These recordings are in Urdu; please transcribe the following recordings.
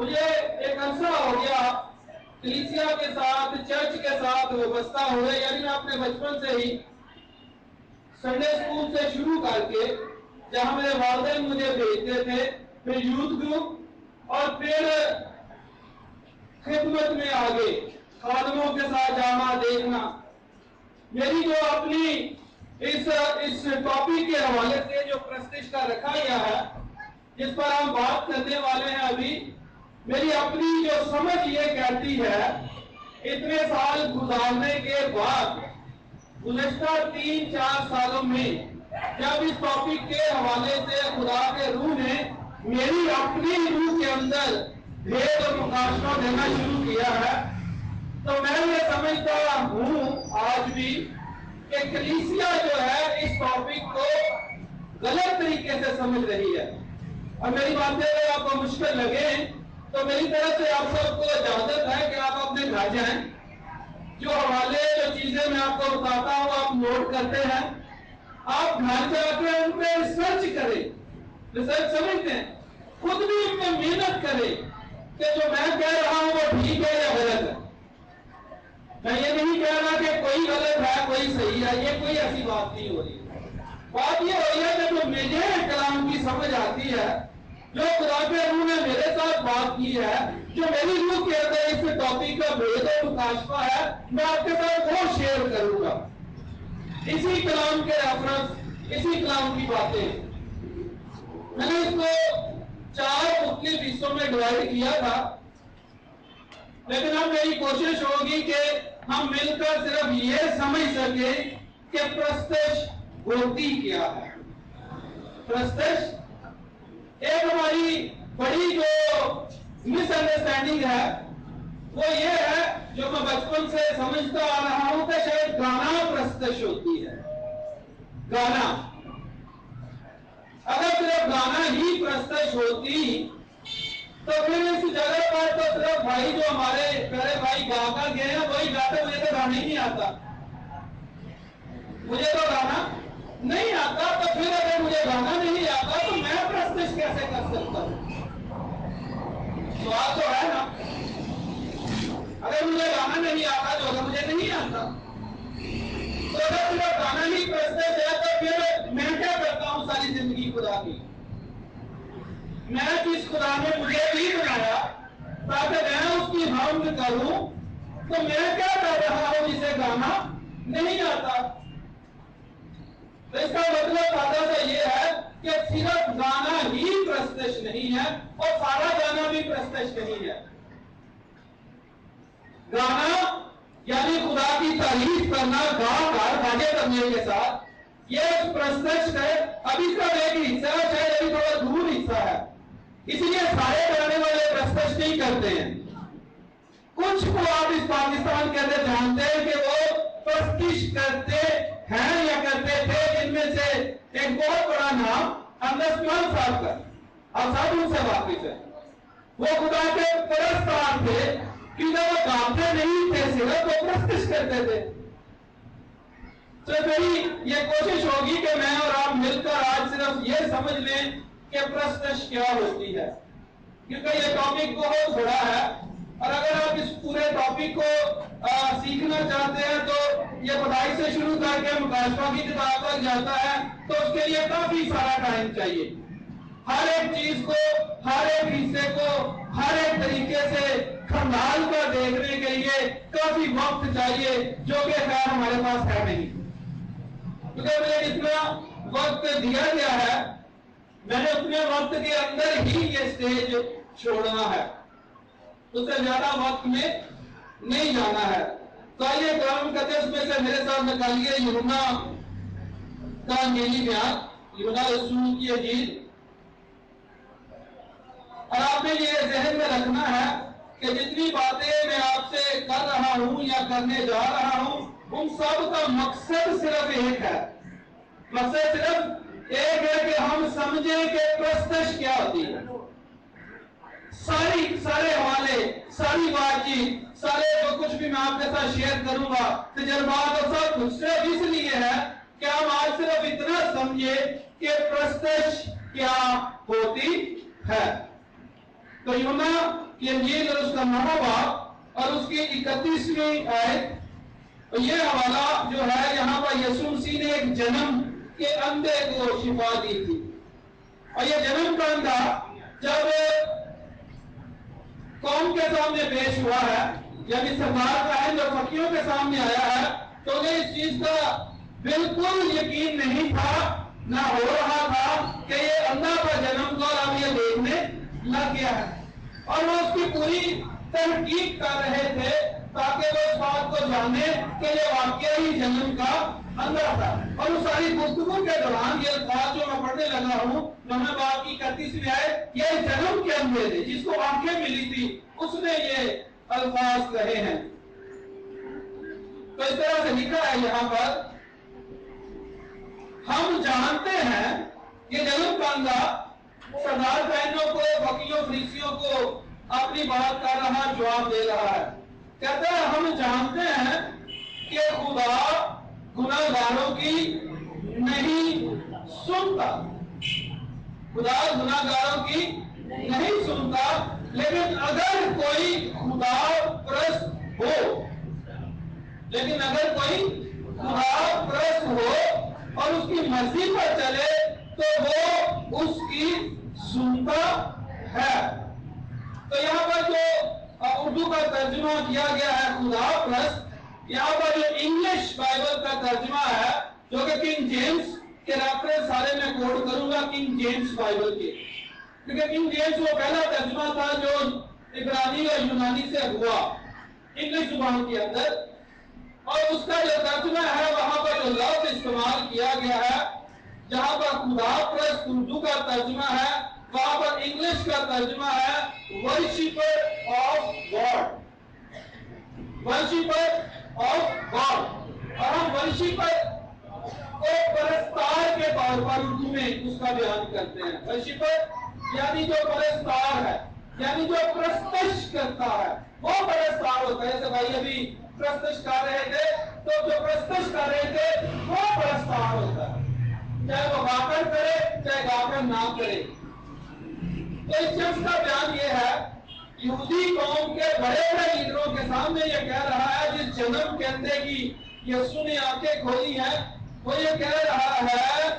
مجھے ایک عرصہ ہو گیا کلیسیا کے ساتھ، چرچ کے ساتھ وابستہ ہوئے، یعنی میں اپنے بچپن سے ہی سنڈے اسکول سے شروع کر کے جہاں میرے والدین مجھے بھیجتے تھے، پھر یوتھ گروپ اور پھر خدمت میں آگے خادموں کے ساتھ جانا دیکھنا. میری جو اپنی اس ٹاپک کے حوالے سے جو پرستش کا رکھا گیا ہے، جس پر ہم بات کرنے والے ہیں ابھی، میری اپنی جو سمجھ یہ کہتی ہے اتنے سال گزارنے کے بعد گزشتہ 3-4 سالوں میں جب اس ٹاپک کے حوالے سے خدا کے روح نے میری اپنی روح کے اندر بھید اور مقاشفہ دینا شروع کیا ہے، تو میں یہ سمجھتا ہوں آج بھی کہ کلیسیا جو ہے اس ٹاپک کو غلط طریقے سے سمجھ رہی ہے. اور میری باتیں اگر آپ کو مشکل لگے تو میری طرف سے آپ سب کو اجازت ہے کہ آپ اپنے گھر جائیں، جو حوالے جو چیزیں میں آپ کو بتاتا ہوں آپ نوٹ کرتے ہیں، آپ گھر جا کے ان پہ ریسرچ کریں. ریسرچ سمجھتے ہیں، خود بھی ان پہ محنت کریں کہ جو میں کہہ رہا ہوں وہ ٹھیک ہے یا غلط ہے. میں یہ نہیں کہہ رہا کہ کوئی غلط ہے کوئی صحیح ہے، یہ کوئی ایسی بات نہیں ہو رہی. بات یہ ہو رہی ہے کہ جو مجھے کلام کی سمجھ آتی ہے، جو خدا کے روح نے میرے ساتھ بات کی ہے، جو میری روح کے اندر اس ٹاپک کا بھید اور مکاشفہ ہے، میں آپ کے ساتھ وہ شیئر کروں گا. اسی کلام کے ریفرنس، اسی کلام کی باتیں میں نے اس کو 4 مختلف حصوں میں ڈیوائڈ کیا تھا، لیکن اب میری کوشش ہوگی کہ ہم مل کر صرف یہ سمجھ سکیں کہ پرستش ہوتی کیا ہے. پرستش ایک ہماری بڑی جو مس انڈرسٹینڈنگ ہے وہ یہ ہے، جو میں بچپن سے سمجھتا آ رہا ہوں کہ شاید گانا پرستش ہوتی ہے. گانا، اگر صرف گانا ہی پرستش ہوتی تو پھر اس جگہ پر تو صرف بھائی جو ہمارے پیارے بھائی گا کر گئے ہیں وہی گاتے. مجھے تو گانا ہی نہیں آتا، مجھے تو گانا نہیں آتا، تو پھر اگر مجھے گانا نہیں آتا تو میں پرستش کیسے کر سکتا ہوں؟ سوال تو ہے نا. اگر مجھے گانا نہیں آتا جو اگر مجھے نہیں آتا تو اگر صرف گانا ہی پرستش ہے تو پھر میں کیا کرتا ہوں ساری زندگی خدا کی؟ میں جس خدا نے مجھے بھی بنایا تاکہ میں اس کی حمد کروں، تو میں کیا کر رہا ہوں جسے گانا نہیں آتا؟ تو اس کا مطلب سادہ سا یہ ہے کہ صرف گانا ہی پرستش نہیں ہے اور سارا گانا بھی پرستش نہیں ہے. گانا یعنی خدا کی تعریف کرنا گا کر بھاگے کرنے کے ساتھ، یہ پرستش ہے. اب اس کا ایک حصہ ہے، شاید ابھی تھوڑا دور حصہ ہے، اس لیے سارے گانے والے پرستش نہیں کرتے ہیں. کچھ کو آپ اس پاکستان کے اندر جانتے ہیں کہ وہ پرستش کرتے ہیں یا کرتے تھے، جن میں سے ایک بہت بڑا نام اندرسمان صاحب کا، آپ سب ان سے واقف ہیں. وہ خدا کے پرستار تھے کیونکہ وہ گاتے نہیں تھے، صرف وہ پرستش کرتے تھے. تو میری یہ کوشش ہوگی کہ میں اور آپ مل کر آج صرف یہ سمجھ لیں کہ پرستش کیا ہوتی ہے، کیونکہ یہ ٹاپک بہت بڑا ہے. اور اگر آپ اس پورے ٹاپک کو سیکھنا چاہتے ہیں تو یہ پڑھائی سے شروع کر کے مکاشفہ کی کتاب تک جاتا ہے، تو اس کے لیے کافی سارا ٹائم چاہیے. ہر ایک چیز کو، ہر ایک حصے کو ہر ایک طریقے سے کھنگال کر دیکھنے کے لیے کافی وقت چاہیے، جو کہ خیر ہمارے پاس ہے نہیں. کیونکہ مجھے جتنا وقت دیا گیا ہے میں نے اتنے وقت کے اندر ہی یہ اسٹیج چھوڑنا ہے، اس سے زیادہ وقت میں نہیں جانا ہے. تو آئیے کلام کرتے اس میں سے میرے ساتھ نکالیے یوحنا کا انجیلی بیان، یوحنا رسول کی انجیل. اور آپ نے یہ ذہن میں رکھنا ہے کہ جتنی باتیں میں آپ سے کر رہا ہوں یا کرنے جا رہا ہوں ان سب کا مقصد صرف ایک ہے. مقصد صرف ایک ہے کہ ہم سمجھیں کہ پرستش کیا ہوتی ہے. سارے حوالے، ساری بات چیت، سارے جو کچھ بھی میں آپ کے ساتھ شیئر کروں گا، تجربات اور سب کچھ صرف اس لیے ہے کہ ہم آج صرف اتنا سمجھے کہ پرستش کیا ہوتی ہے. تو یونا کی انجیل اور اس کا 9واں باب اور اس کی 31ویں آیت، یہ حوالہ جو ہے یہاں پر یسوع مسیح نے ایک جنم کے اندھے کو شفا دی تھی، اور یہ جنم کا اندھا جب قوم کے سامنے پیش ہوا ہے، یعنی سردار کا ہے جو فقیروں کے سامنے آیا ہے، تو انہیں اس چیز کا بالکل یقین نہیں تھا، نہ ہو رہا تھا کہ یہ اندھا کا جنم کو اب یہ دیکھنے لگ گیا ہے، اور وہ اس کی پوری تحقیق کر رہے تھے تاکہ وہ اس بات کو جانے کہ یہ واقعی جنم کا اندھا تھا۔ اور اس ساری گفتگو کے دوران یہ الفاظ جو میں پڑھنے لگا ہوں، نویں باب کی 31ویں آیت، یہ جنم کے اندھے نے جس کو آنکھیں ملی تھی اس نے یہ الفاظ کہے ہیں۔ تو اس طرح سے لکھا ہے یہاں پر، ہم جانتے ہیں کہ جنم کا اندھا سردار بہنوں کو، فقیہوں، فریسیوں کو اپنی بات کر رہا، جواب دے رہا ہے، کہتا ہے ہم جانتے ہیں کہ خدا گناہگاروں کی نہیں سنتا، خدا گناہگاروں کی نہیں سنتا، لیکن اگر کوئی خدا پرست ہو، لیکن اگر کوئی خدا پرست ہو اور اس کی مرضی پر چلے تو وہ اس کی سنتا ہے۔ تو یہاں پر جو اردو کا ترجمہ کیا گیا ہے خدا پرست، یہاں پر جو انگلش بائبل کا ترجمہ ہے جو کہ کنگ جیمز کے ریفرنس سارے میں کوٹ کروں گا، کنگ جیمز بائبل کے، کیونکہ کنگ جیمز وہ پہلا ترجمہ تھا جو عبرانی اور یونانی سے ہوا انگلش زبان کے اندر، اور اس کا جو ترجمہ ہے وہاں پر جو لفظ استعمال کیا گیا ہے، جہاں پر خدا پرست اردو کا ترجمہ ہے، وہاں پر انگلش کا ترجمہ ہے worshipper of God, worshipper of God, اور ہم ورشپر کو پرستار کے طور پر اردو میں اس کا بیان کرتے ہیں۔ ورشپر یعنی جو پرستار ہے، یعنی جو پرستش کرتا ہے وہ پرستار ہوتا ہے۔ جیسے بھائی ابھی پرستش کر رہے تھے تو جو پرستش کر رہے تھے وہ پرستار ہوتا ہے، چاہے وہ گا کر کرے چاہے گا کر نہ کرے۔ تو اس شخص کا بیان یہ ہے، یہودی قوم کے بڑے بڑے لیڈروں کے سامنے یہ کہہ رہا ہے، جس جنم کے اندھے کی یسوع نے آنکھیں کھولی ہیں، وہ یہ کہہ رہا ہے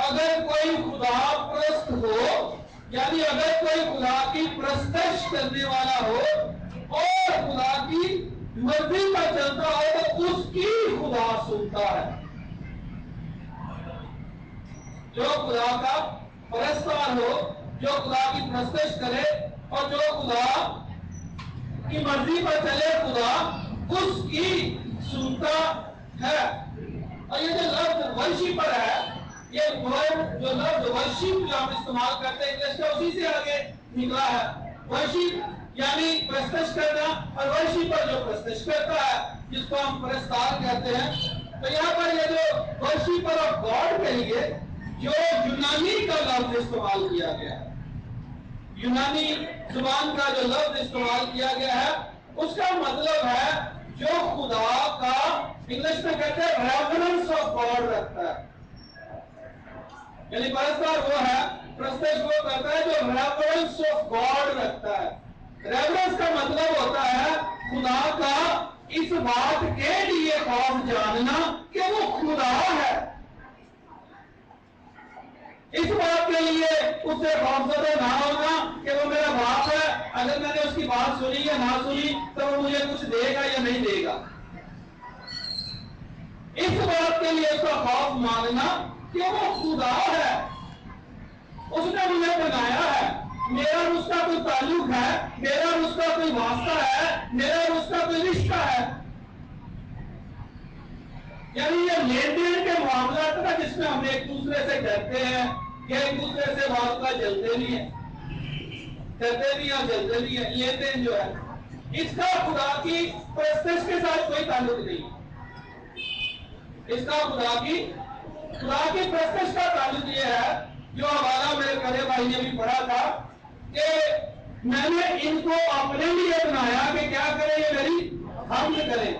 اگر کوئی خدا پرست ہو، یعنی اگر کوئی خدا کی پرستش کرنے والا ہو اور خدا کی مرضی پر چلتا ہو تو اس کی خدا سنتا ہے۔ جو خدا کا پرستار ہو، جو خدا کی پرستش کرے اور جو خدا کی مرضی پر چلے، خدا اس کی سنتا ہے۔ اور یہ جو لفظ ورشپر ہے، یہ جو لفظ ورشپ جو ہم استعمال کرتے ہیں انگلش کا اسی سے آگے نکلا ہے۔ ورشپ یعنی پرستش کرنا، اور ورشپر جو پرستش کرتا ہے جس کو ہم پرستار کہتے ہیں۔ تو یہاں پر یہ جو ورشپر آف گاڈ کے لیے جو یونانی کا لفظ استعمال کیا گیا ہے، یونانی زبان کا جو لفظ استعمال کیا گیا ہے، اس کا مطلب ہے جو خدا کا، انگلش میں کہتے ہیں ریورنس آف گاڈ رکھتا ہے، یعنی پرستار وہ ہے، پرستش وہ کرتا ہے جو ریورنس آف گاڈ رکھتا ہے۔ ریورنس کا مطلب ہوتا ہے خدا کا اس بات کے لیے خوف جاننا کہ وہ خدا ہے، اس بات کے لیے اس سے خوفزدہ نہ ہونا کہ وہ میرا باپ ہے، اگر میں نے اس کی بات سنی یا نہ سنی تو وہ مجھے کچھ دے گا یا نہیں دے گا، اس بات کے لیے اس کا خوف ماننا کہ وہ خدا ہے، اس نے مجھے بنایا ہے، میرا اس کا کوئی تعلق ہے، میرا اس کا کوئی واسطہ ہے، میرا اس کا کوئی رشتہ ہے۔ یعنی یہ لین دین کے معاملات نا جس میں ہم ایک دوسرے سے ڈرتے ہیں یا ایک دوسرے سے واسطہ جلتے نہیں ہیں، ڈرتے بھی اور جلتے بھی ہیں، لین دین جو ہے اس کا خدا کی پرستش کے ساتھ کوئی تعلق نہیں، اس کا خدا کی پرستش کا تعلق یہ ہے، جو حوالہ میرے بڑے بھائی نے بھی پڑھا تھا کہ میں نے ان کو اپنے لیے بنایا کہ کیا کریں، یہ میری حمد کریں،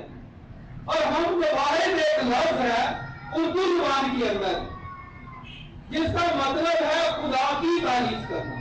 اور ہم جو واحد ایک لفظ ہے اردو زبان کے اندر جس کا مطلب ہے خدا کی تعریف کرنا،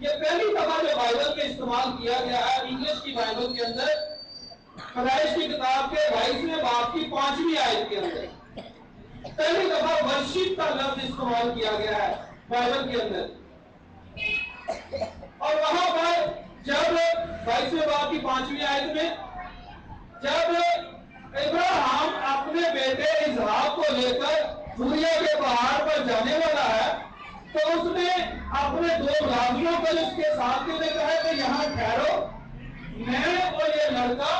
یہ پہلی دفعہ جو بائبل میں استعمال کیا گیا ہے انگلش کی بائبل کے اندر، پیدائش کی کتاب کے 22ویں باب کی 5ویں آیت کے اندر پہلی دفعہ ورشپ کا لفظ استعمال کیا گیا ہے بائبل کے اندر. اور وہاں پر جب 22ویں باب کی 5ویں آیت میں جب ابراہیم اپنے بیٹے اسحاق کو لے کر موریا کے پہاڑ پر جانے والا ہے تو اس نے اپنے 2 غلاموں کو اس کے ساتھ نے کہا کہ یہاں ٹھہرو، میں اور یہ لڑکا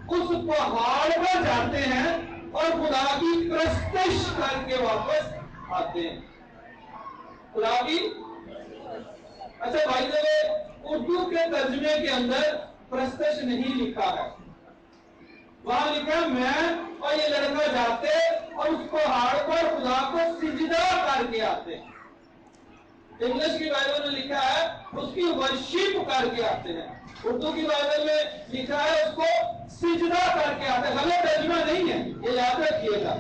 اس پہاڑ پر جاتے ہیں اور خدا کی پرستش کر کے واپس آتے ہیں. خدا کی اچھا بھائی جب اردو کے ترجمے کے اندر پرستش نہیں لکھا ہے، وہاں لکھا میں اور یہ لڑکا جاتے اور اس پہاڑ پر خدا کو سجدہ کر کے آتے ہیں. انگلش کی بائبل میں لکھا ہے اس کی ورشپ کر کے آتے ہیں، اردو کی بائبل میں لکھا ہے اس کو سجدہ کر کے آتے ہیں. غلط ترجمہ نہیں ہے، یہ یاد رکھیے گا.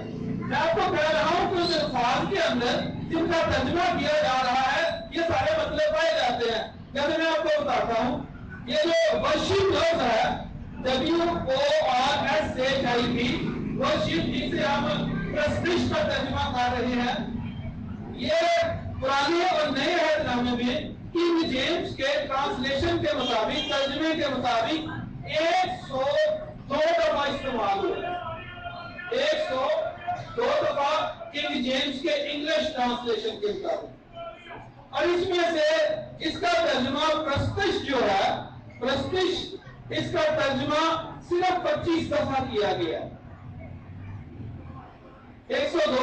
میں آپ کو کہہ رہا ہوں کہ اس الفاظ کے اندر جن کا ترجمہ کیا جا رہا ہے یہ سارے مطلب پائے جاتے ہیں. جیسے میں آپ کو بتاتا ہوں، یہ جو ورشپ لفظ ہے WORSHIP ورشپ جسے ہم پرستش کا ترجمہ کر رہے ہیں، یہ پرانے اور نئے عہد نامے میں کنگ جیمز کے ٹرانسلیشن کے مطابق ترجمے کے مطابق 102 دفعہ استعمال ہوا. 102 دفعہ کنگ جیمز کے انگلش ٹرانسلیشن کے مطابق. اور اس میں سے اس کا ترجمہ پرستش جو ہے، پرستش اس کا ترجمہ صرف 25 دفعہ کیا گیا. 102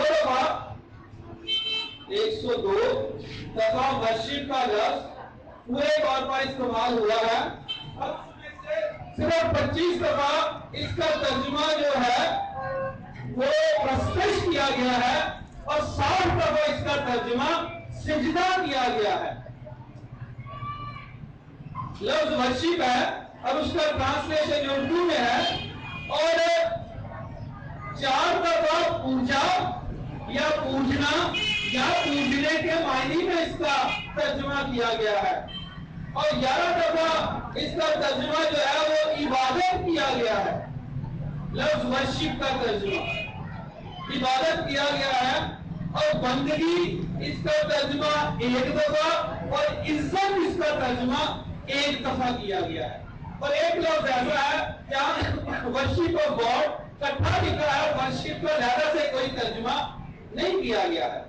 دفعہ ورشپ کا لفظ پورے طور پر استعمال ہوا ہے. اور اس میں سے صرف 25 دفعہ اس کا ترجمہ جو ہے وہ پرستش کیا گیا ہے اور 60 دفعہ اس کا ترجمہ سجدہ کیا گیا ہے. لفظ ورشپ ہے، اب اس کا ٹرانسلیشن اردو میں ہے. اور 4 دفعہ پوجا یا پوجنا یا پوجنے کے معنی میں اس کا ترجمہ کیا گیا ہے. اور 11 دفعہ اس کا ترجمہ جو ہے وہ عبادت کیا گیا ہے. لفظ ورشپ کا ترجمہ عبادت کیا گیا ہے. اور بندگی اس کا ترجمہ 1 دفعہ اور عزت اس کا ترجمہ 1 دفعہ کیا گیا ہے. اور ایک لفظ ایسا ہے جہاں ورشپ آف گاڈ کٹھا لکھا ہے، ورشپ کا زیادہ سے کوئی ترجمہ نہیں کیا گیا ہے.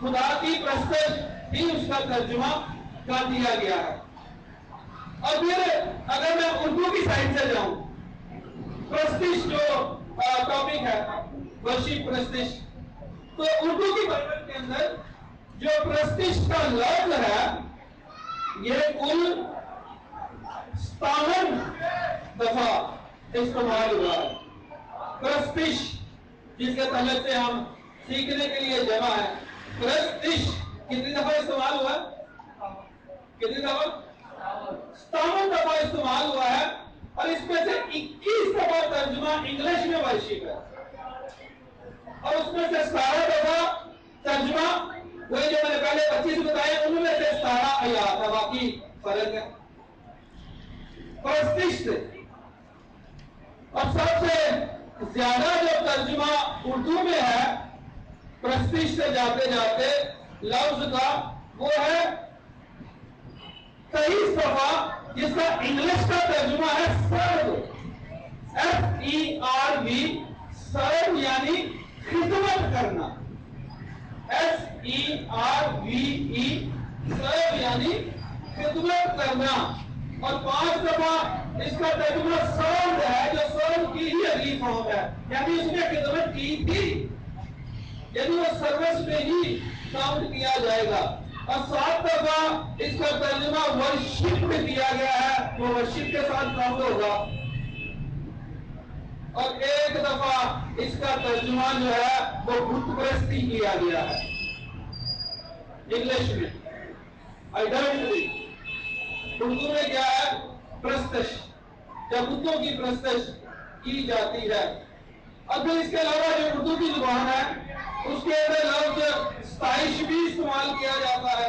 خدا کی پرستش بھی اس کا ترجمہ کر دیا گیا ہے. اور پھر اگر میں اردو کی سائڈ سے جاؤں، پرستش جو ٹاپک ہے ورشپ پرستش، تو اردو کی بائبل کے اندر جو پرستش کا لفظ ہے یہ کل 57 دفعہ استعمال ہوا ہے. پرستش جس کے تعلق سے ہم سیکھنے کے لیے جمع ہے، پرستش کتنی دفعہ استعمال ہوا ہے؟ کتنی دفعہ؟ 57 دفعہ استعمال ہوا ہے. اور اس میں سے 21 دفعہ ترجمہ انگلش میں ورشپ ہے اور اس میں سے 17 دفعہ ترجمہ وہی جو میں نے پہلے 25 بتائے ان میں سے 17 آیات ہے. باقی فرق ہے پرستش سے. اور سب سے زیادہ جو ترجمہ اردو میں ہے پرستش سے جاتے جاتے لفظ کا وہ ہے 23 دفعہ، جس کا انگلش کا ترجمہ ہے سرو، SERV، سرو یعنی خدمت کرنا، SERVE، سرو یعنی خدمت کرنا. اور 5 دفعہ اس کا ترجمہ سرو ہے جو سرو کی ہی اگلی فارم ہے، یعنی اس نے خدمت کی تھی، یعنی وہ سروس میں ہی کاؤنٹ کیا جائے گا. اور 7 دفعہ اس کا ترجمہ ورشپ میں دیا گیا ہے، وہ ورشپ کے ساتھ کاؤنٹ ہوگا. اور 1 دفعہ اس کا ترجمہ جو ہے وہ بت پرستی کیا گیا ہے انگلش میں، آئیڈینٹی. اردو میں کیا ہے؟ پرستش، جب بتوں کی پرستش کی جاتی ہے. اب پھر اس کے علاوہ جو اردو کی زبان ہے اس کے اندر لفظ ستائش بھی استعمال کیا جاتا ہے.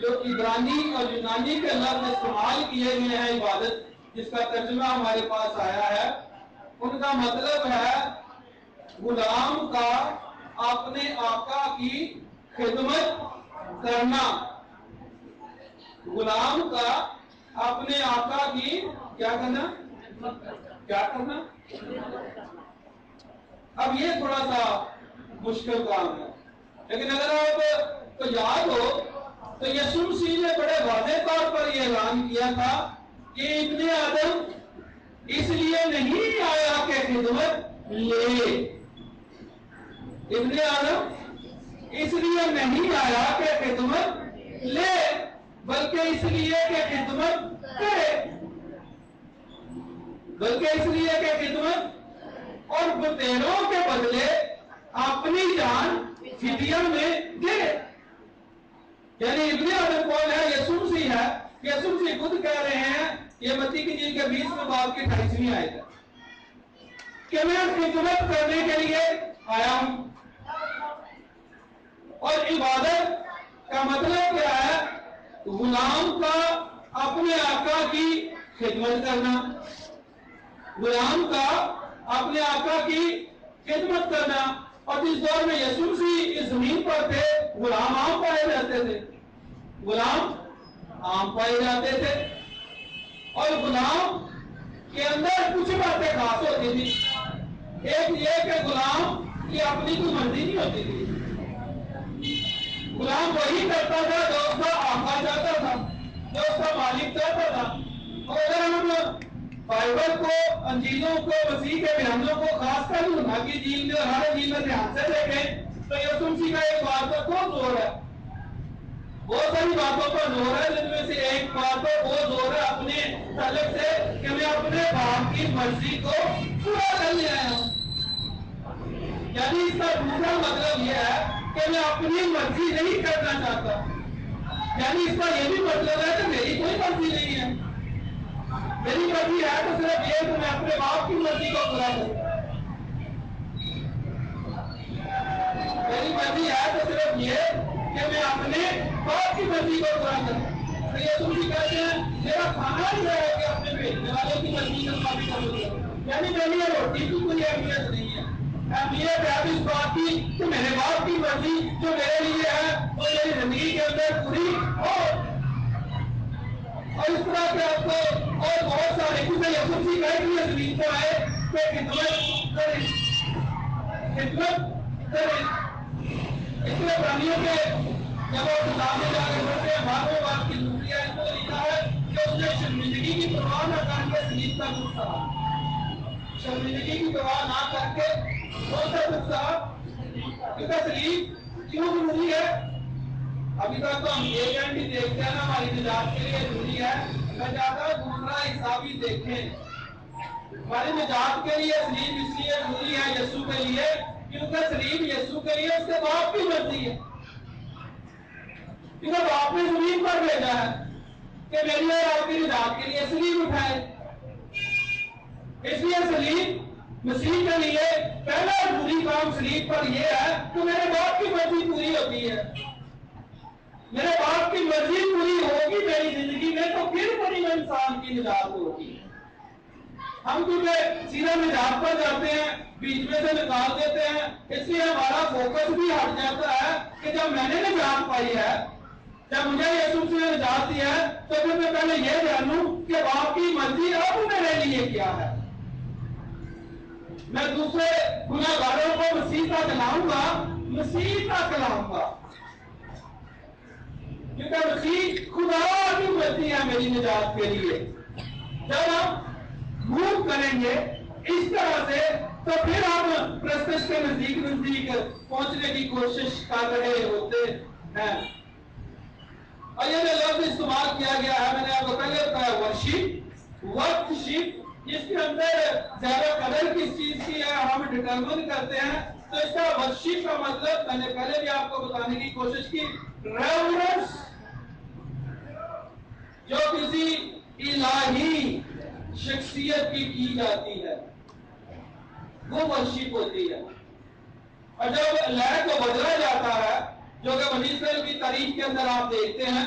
جو عبرانی اور یونانی کے لفظ استعمال کیے گئے ہیں عبادت، جس کا ترجمہ ہمارے پاس آیا ہے، ان کا مطلب ہے غلام کا اپنے آقا کی خدمت کرنا. غلام کا اپنے آقا کی کیا کرنا؟ کیا کرنا؟ اب یہ تھوڑا سا مشکل کام ہے، لیکن اگر آپ کو یاد ہو تو یسوع مسیح نے بڑے واضح طور پر یہ اعلان کیا تھا کہ ابن آدم اس لیے نہیں آیا کہ خدمت لے. ابن آدم اس لیے نہیں آیا کہ خدمت لے، بلکہ اس لیے کہ خدمت کرے. بلکہ اس لیے کہ خدمت اور بتیروں کے بدلے اپنی جان فدیہ میں دے. یعنی ابن آدم کون ہے؟ یسوع مسیح ہے. یسوع مسیح خود کہہ رہے ہیں، یہ متی کی انجیل کے 20ویں باب کی 28ویں آیت ہے کہ میں خدمت کرنے کے لیے آیا ہوں. اور عبادت کا مطلب کیا ہے؟ غلام کا اپنے آقا کی خدمت کرنا. غلام کا اپنے آقا کی خدمت کرنا. اور جس دور میں یسوع مسیح اس زمین پر تھے، غلام عام پائے جاتے تھے. غلام عام پائے جاتے تھے اور غلام کے اندر کچھ باتیں خاص ہوتی تھی. ایک یہ کہ غلام کی اپنی کوئی مرضی نہیں ہوتی تھی. غلام وہی کرتا تھا جو اس کا آقا چاہتا تھا، جو اس کا مالک چاہتا تھا. اور اگر ہم بائبل کو، انجیلوں کو، مسیح کے بیانوں کو خاص کر یوحنا کی انجیل میں اور ہر انجیل میں دھیان سے دیکھیں تو یسوع مسیح کا ایک بات پر بہت زور ہے. بہت ساری باتوں پر زور ہے، جن میں سے ایک بات پر بہت زور ہے اپنے تعلق سے کہ میں اپنے باپ کی مرضی کو پورا کرنے آیا ہوں. یعنی اس کا دوسرا مطلب یہ ہے کہ میں اپنی مرضی نہیں کرنا چاہتا. یعنی اس کا یہ بھی مطلب ہے کہ میری کوئی مرضی نہیں ہے. میری مرضی ہے تو صرف یہ کہ میں اپنے باپ کی مرضی کو پورا کروں. میری مرضی ہے تو صرف یہ کہ میں اپنے باپ کی مرضی کو پورا کروں. تو یہ تم بھی کہتے ہیں میرا کھانا ہی ہے کہ اپنے بھیجنے والے کی مرضی کا مطابق کروں. یعنی میرے لیے روٹی کی کوئی اہمیت نہیں ہے. اہمیت ہے اس بات کی کہ میرے باپ کی مرضی جو میرے لیے ہے وہ میری زندگی کے اندر پوری ہو. اور اس طرح کے آپ کو اور بہت سارے کسی یسوع مسیح کہے کہ یہ زمین پر آئے کہ خدمت کریں. خدمت کریں. اس لیے پرانیوں کے جب وہ کتاب میں جا کے پڑھتے ہیں، بھاگوں بات کی دوسری آیت میں لکھا ہے کہ اس نے شرمندگی کی پرواہ نہ کر کے زمین پر کچھ کہا. شرمندگی کی پرواہ نہ کر کے کون سا کچھ کہا؟ کیونکہ سلیب کیوں ضروری ہے؟ ابھی تک تو ہم ایک اینڈ ہی دیکھتے ہیں نا، ہماری نجات کے لیے ضروری ہے. میں چاہتا ہوں دوسرا حصہ بھی دیکھیں. ہماری نجات کے لیے سلیب اس لیے ضروری ہے یسوع کے لیے کیونکہ سلیب یسوع کے لیے اس کے باپ کی مرضی ہے. کیونکہ باپ نے زمین پر بھیجا ہے کہ میری اور آپ کی نجات کے لیے سلیب اٹھائے. اس لیے سلیب مسیح کے لیے پہلا ضروری کام سلیب پر یہ ہے کہ میرے باپ کی مرضی پوری ہوتی ہے. میرے باپ کی مرضی پوری ہوگی میری زندگی میں تو پھر بڑی انسان کی نجات ہوگی. ہم کیونکہ سیدھا نجات پر جاتے ہیں، بیچ میں سے نکال دیتے ہیں، اس لیے ہمارا فوکس بھی ہٹ جاتا ہے کہ جب میں نے نجات پائی ہے، جب مجھے یسوع سے نجات دی ہے تو پھر میں پہلے یہ جانوں کہ باپ کی مرضی اب میرے لیے کیا ہے. میں دوسرے گناہگاروں کو مسیح تک لاؤں گا، مسیح تک لاؤں گا، کیونکہ مسیح خدا کی مرضی ہے میری نجات کے لیے. جب ہم موو کریں گے اس طرح سے تو پھر ہم پرستش کے نزدیک پہنچنے کی کوشش کر رہے ہوتے ہیں. اور یہ جو لفظ استعمال کیا گیا ہے، میں نے آپ کو پہلے بتایا ورشپ، ورشپ، جس کے اندر زیادہ قدر کس چیز کی ہے ہم ڈٹرمن کرتے ہیں. تو اس کا ورشپ کا مطلب میں نے پہلے بھی آپ کو بتانے کی کوشش کی، ریورنس، جو کسی الہی شخصیت کی جاتی ہے وہ ورشپ ہوتی ہے. اور جب لہر کو بدلا جاتا ہے، جو کہ بنی اسرائیل کی تاریخ کے اندر آپ دیکھتے ہیں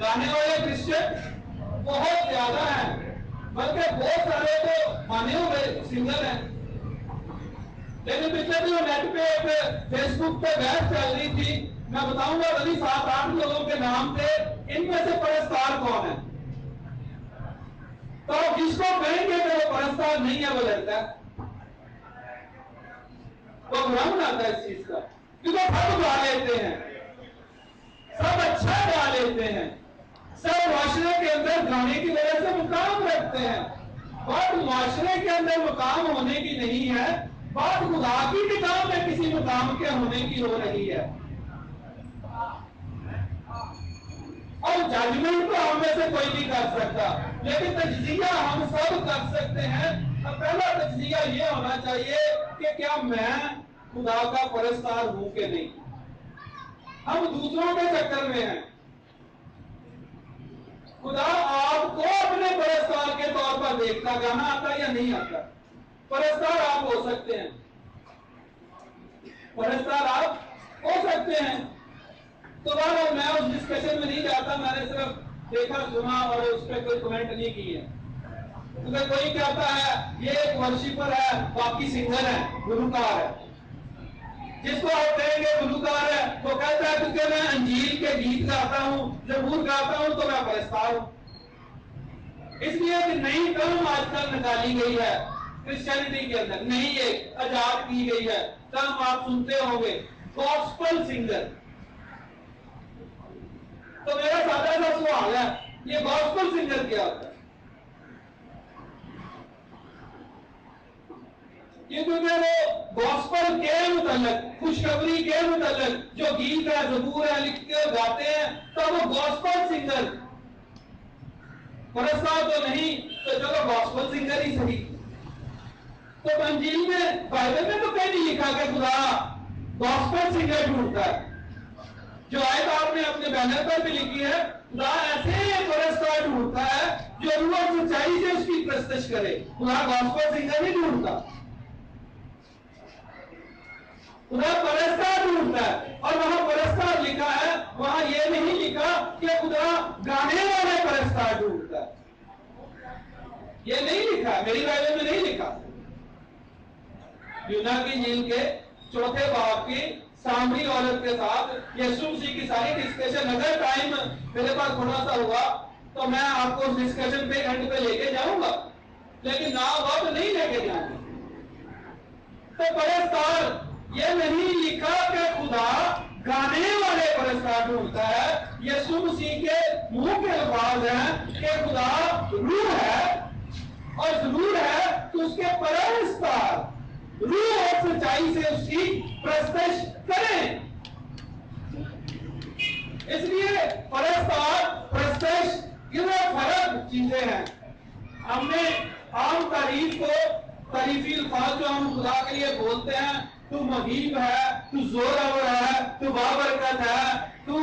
گانے والے کرسچن بہت زیادہ ہیں، بلکہ بہت سارے تو مانے ہوئے سنگر ہیں. لیکن پچھلے دنوں نیٹ پہ ایک فیس بک پہ بحث چل رہی تھی، میں بتاؤں گا وہی 7-8 لوگوں کے نام تھے، ان میں سے پرستار کون ہے؟ تو جس کو کہیں گے کہ وہ پرستار نہیں ہے وہ لڑتا ہے، وہ برا مناتا ہے اس چیز کا، کیونکہ سب گا لیتے ہیں، سب اچھا گا لیتے ہیں، سب معاشرے کے اندر گانے کی وجہ سے مقام رکھتے ہیں. بات معاشرے کے اندر مقام ہونے کی نہیں ہے، بات خدا کی کتاب میں کسی مقام کے ہونے کی ہو رہی ہے. اور ججمنٹ تو ہم میں سے کوئی نہیں کر سکتا، لیکن تجزیہ ہم سب کر سکتے ہیں. اور پہلا تجزیہ یہ ہونا چاہیے کہ کیا میں خدا کا پرستار ہوں کہ نہیں. ہم دوسروں کے چکر میں ہیں. خدا آپ کو اپنے پرستار کے طور پر دیکھتا، گانا آتا یا نہیں آتا. پرستار آپ ہو سکتے ہیں، پرستار آپ ہو سکتے ہیں. تو بہرحال میں اس ڈسکشن میں نہیں جاتا، میں نے صرف دیکھا سنا اور اس پہ کوئی کمنٹ نہیں کی ہے. کیونکہ کوئی کہتا ہے یہ ایک ورشپر ہے، باقی سنگر ہے، گلوکار ہے. جس کو آپ کہیں گے گلوکار ہے وہ کہتا ہے کیونکہ میں انجیل کے گیت گاتا ہوں، زبور گاتا ہوں تو میں پرستار ہوں. اس لیے کہ نئی ٹرم آج کل نکالی گئی ہے کرسچینٹی کے اندر، نئی ایک ایجاد کی گئی ہے ٹرم، آپ سنتے ہوں گے گاسپل سنگر. تو میرا سادہ سا سوال ہے، یہ گاسپل سنگر کیا ہوتا ہے؟ کیونکہ وہ گاسپل کے متعلق، خوشخبری کے متعلق جو گیت ہے، زبور ہے، لکھتے اور گاتے ہیں، تو وہ گاسپل سنگر. پرستار تو نہیں تو چلو گاسپل سنگر ہی صحیح. تو انجیل میں، بائبل میں تو کہیں نہیں لکھا کہ خدا گاسپل سنگر ڈھونڈتا ہے. جو آیت آپ نے اپنے بینر پر بھی لکھی ہے، خدا ایسے پرستار ڈھونڈتا ہے جو روح اور سچائی سے اس کی پرستش کرے. خدا گاسپل سنگر نہیں ڈھونڈتا، خدا پرستار ڈھونڈتا ہے. اور وہاں پرستار لکھا ہے، وہاں یہ نہیں لکھا کہ خدا گانے والے پرستار ڈھونڈتا ہے. یہ نہیں لکھا، میری بائبل میں نہیں لکھا. یونا کی انجیل کے 4 باب کی سامری عورت کے ساتھ یسوع مسیح کی ساری ڈسکشن، اگر ٹائم میرے پاس تھوڑا سا ہوا تو میں آپ کو اس ڈسکشن پہ اینڈ پہ لے کے جاؤں گا، لیکن نا وقت نہیں لے کے جاؤں گا. تو پرستار یہ نہیں لکھا کہ خدا گانے والے پرستار ڈھونڈتا ہے. یسوع مسیح کے منہ کے الفاظ ہیں کہ خدا روح ہے، اور ضرور ہے کہ اس کے پرستار روح اور سچائی سے اس کی پرستش کریں. اس لیے پرستار پرستش یہ فرق چیزیں ہیں. ہم نے عام تعریف کو، تعریفی الفاظ جو ہم خدا کے لیے بولتے ہیں، تو مہیب ہے، تو زورآور ہے، تو بابرکت ہے، تو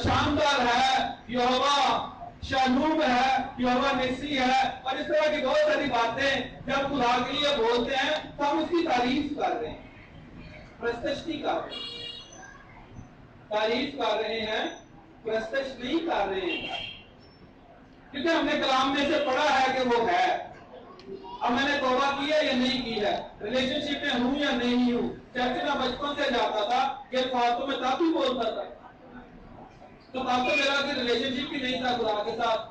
شاندار ہے، یہوہ شانوب ہے، یہوہ نسی ہے، اور اس طرح کی بہت ساری باتیں جب خدا کے لیے بولتے ہیں تو ہم اس کی تعریف کر رہے ہیں، پرستش نہیں کر رہے ہیں. تعریف کر رہے ہیں، پرستش نہیں کر رہے ہیں. کیونکہ ہم نے کلام میں سے پڑھا ہے کہ وہ ہے. اب میں نے توبہ کی ہے یا نہیں کی ہے، ریلیشن شپ میں ہوں یا نہیں ہوں. چرچ میں بچپن سے جاتا تھا، یہ فاتوں میں تب بھی بولتا تھا، تو تب تو میرا کوئی ریلیشن شپ بھی نہیں تھا خدا کے ساتھ.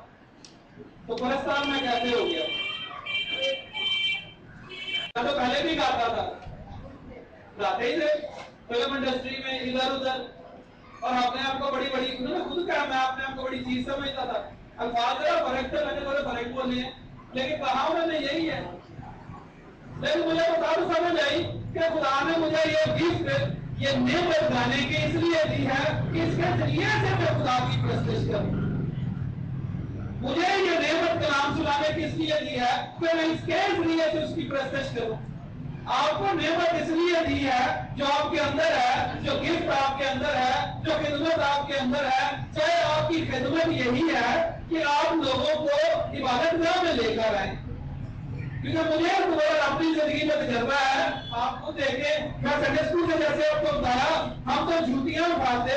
تو پرستار میں کیسے ہو گیا؟ میں تو پہلے بھی گاتا تھا، گاتے ہی تھے فلم انڈسٹری میں ادھر ادھر، اور اپنے آپ کو بڑی بڑی خود کہا میں اپنے آپ کو بڑی چیز سمجھتا تھا. الفاظ ذرا فرق تھے، میں نے تھوڑے فرق بولے ہیں، لیکن کہا میں نے یہی ہے. لیکن مجھے تو تب سمجھ آئی کہ خدا نے مجھے یہ گفٹ، یہ نعمت گانے کی اس لیے دی ہے کہ اس کے ذریعے سے میں خدا کی پرستش کروں. مجھے یہ نعمت کلام سنانے کی اس لیے دی ہے کہ میں اس کے ذریعے سے اس کی پرستش کروں. آپ کو نعمت اس لیے دی ہے جو آپ کے اندر ہے، جو گفٹ آپ کے اندر ہے، جو خدمت آپ کے اندر ہے. چاہے آپ کی خدمت یہی ہے کہ آپ لوگوں کو عبادت گاہ میں لے کر آئیں. کیونکہ مجھے اپنی زندگی میں تجربہ ہے، آپ کو دیکھیں، میں سنڈے اسکول سے جیسے آپ کو بتایا، ہم تو جھوٹیاں اٹھاتے،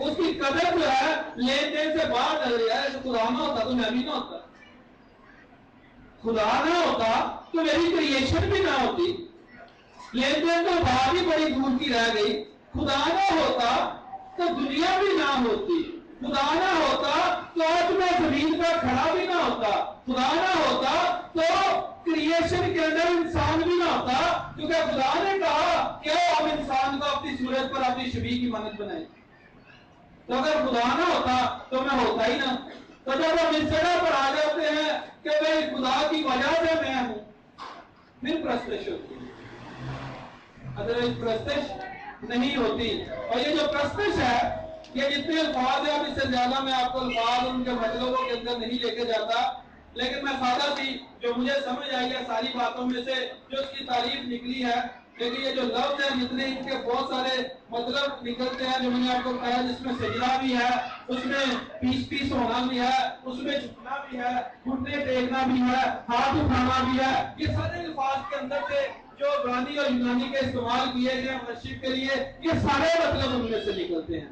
اس کی قدر جو ہے لین دین سے باہر چل رہی ہے. خدا نہ ہوتا تو میں بھی نہ ہوتا, خدا نہ ہوتا تو میری کریشن بھی نہ ہوتی, لین دین تو بات ہی بڑی دور کی رہ گئی. خدا نہ ہوتا تو دنیا بھی نہ ہوتی, خدا نہ ہوتا تو آج میں زمین پر کھڑا بھی نہ ہوتا, خدا نہ ہوتا تو کریشن کے اندر انسان بھی نہ ہوتا, کیونکہ خدا نے کہا کہ ہم انسان کو اپنی صورت پر اپنی شبیہ کی مانند بنائیں. تو اگر خدا نہ ہوتا تو میں ہوتا ہی نہ. تو جب ہم اس جگہ پر آ جاتے ہیں کہ بھئی خدا کی وجہ سے میں ہوں, پھر پرستش ہوتی ہے, ادروائز پرستش نہیں ہوتی. اور یہ جو پرستش ہے, یہ جتنے الفاظ ہیں, اب اس سے زیادہ میں آپ کو الفاظ ان کے مطلبوں کے اندر نہیں لے کے جاتا, لیکن میں سادہ سی جو مجھے سمجھ آئی ہے ساری باتوں میں سے جو اس کی تعریف نکلی ہے, لیکن یہ جو لفظ ہیں جتنے ان کے بہت سارے مطلب نکلتے ہیں جو میں نے آپ کو کہا, جس میں سجدہ بھی ہے, اس میں پیس پیس ہونا بھی ہے, اس میں جھکنا بھی ہے, گھٹنے ٹیکنا بھی ہے, ہاتھ اٹھانا بھی ہے. یہ سارے الفاظ کے اندر سے جو عبرانی اور یونانی کے استعمال کیے گئے ورشپ کے لیے, یہ سارے مطلب ان میں سے نکلتے ہیں.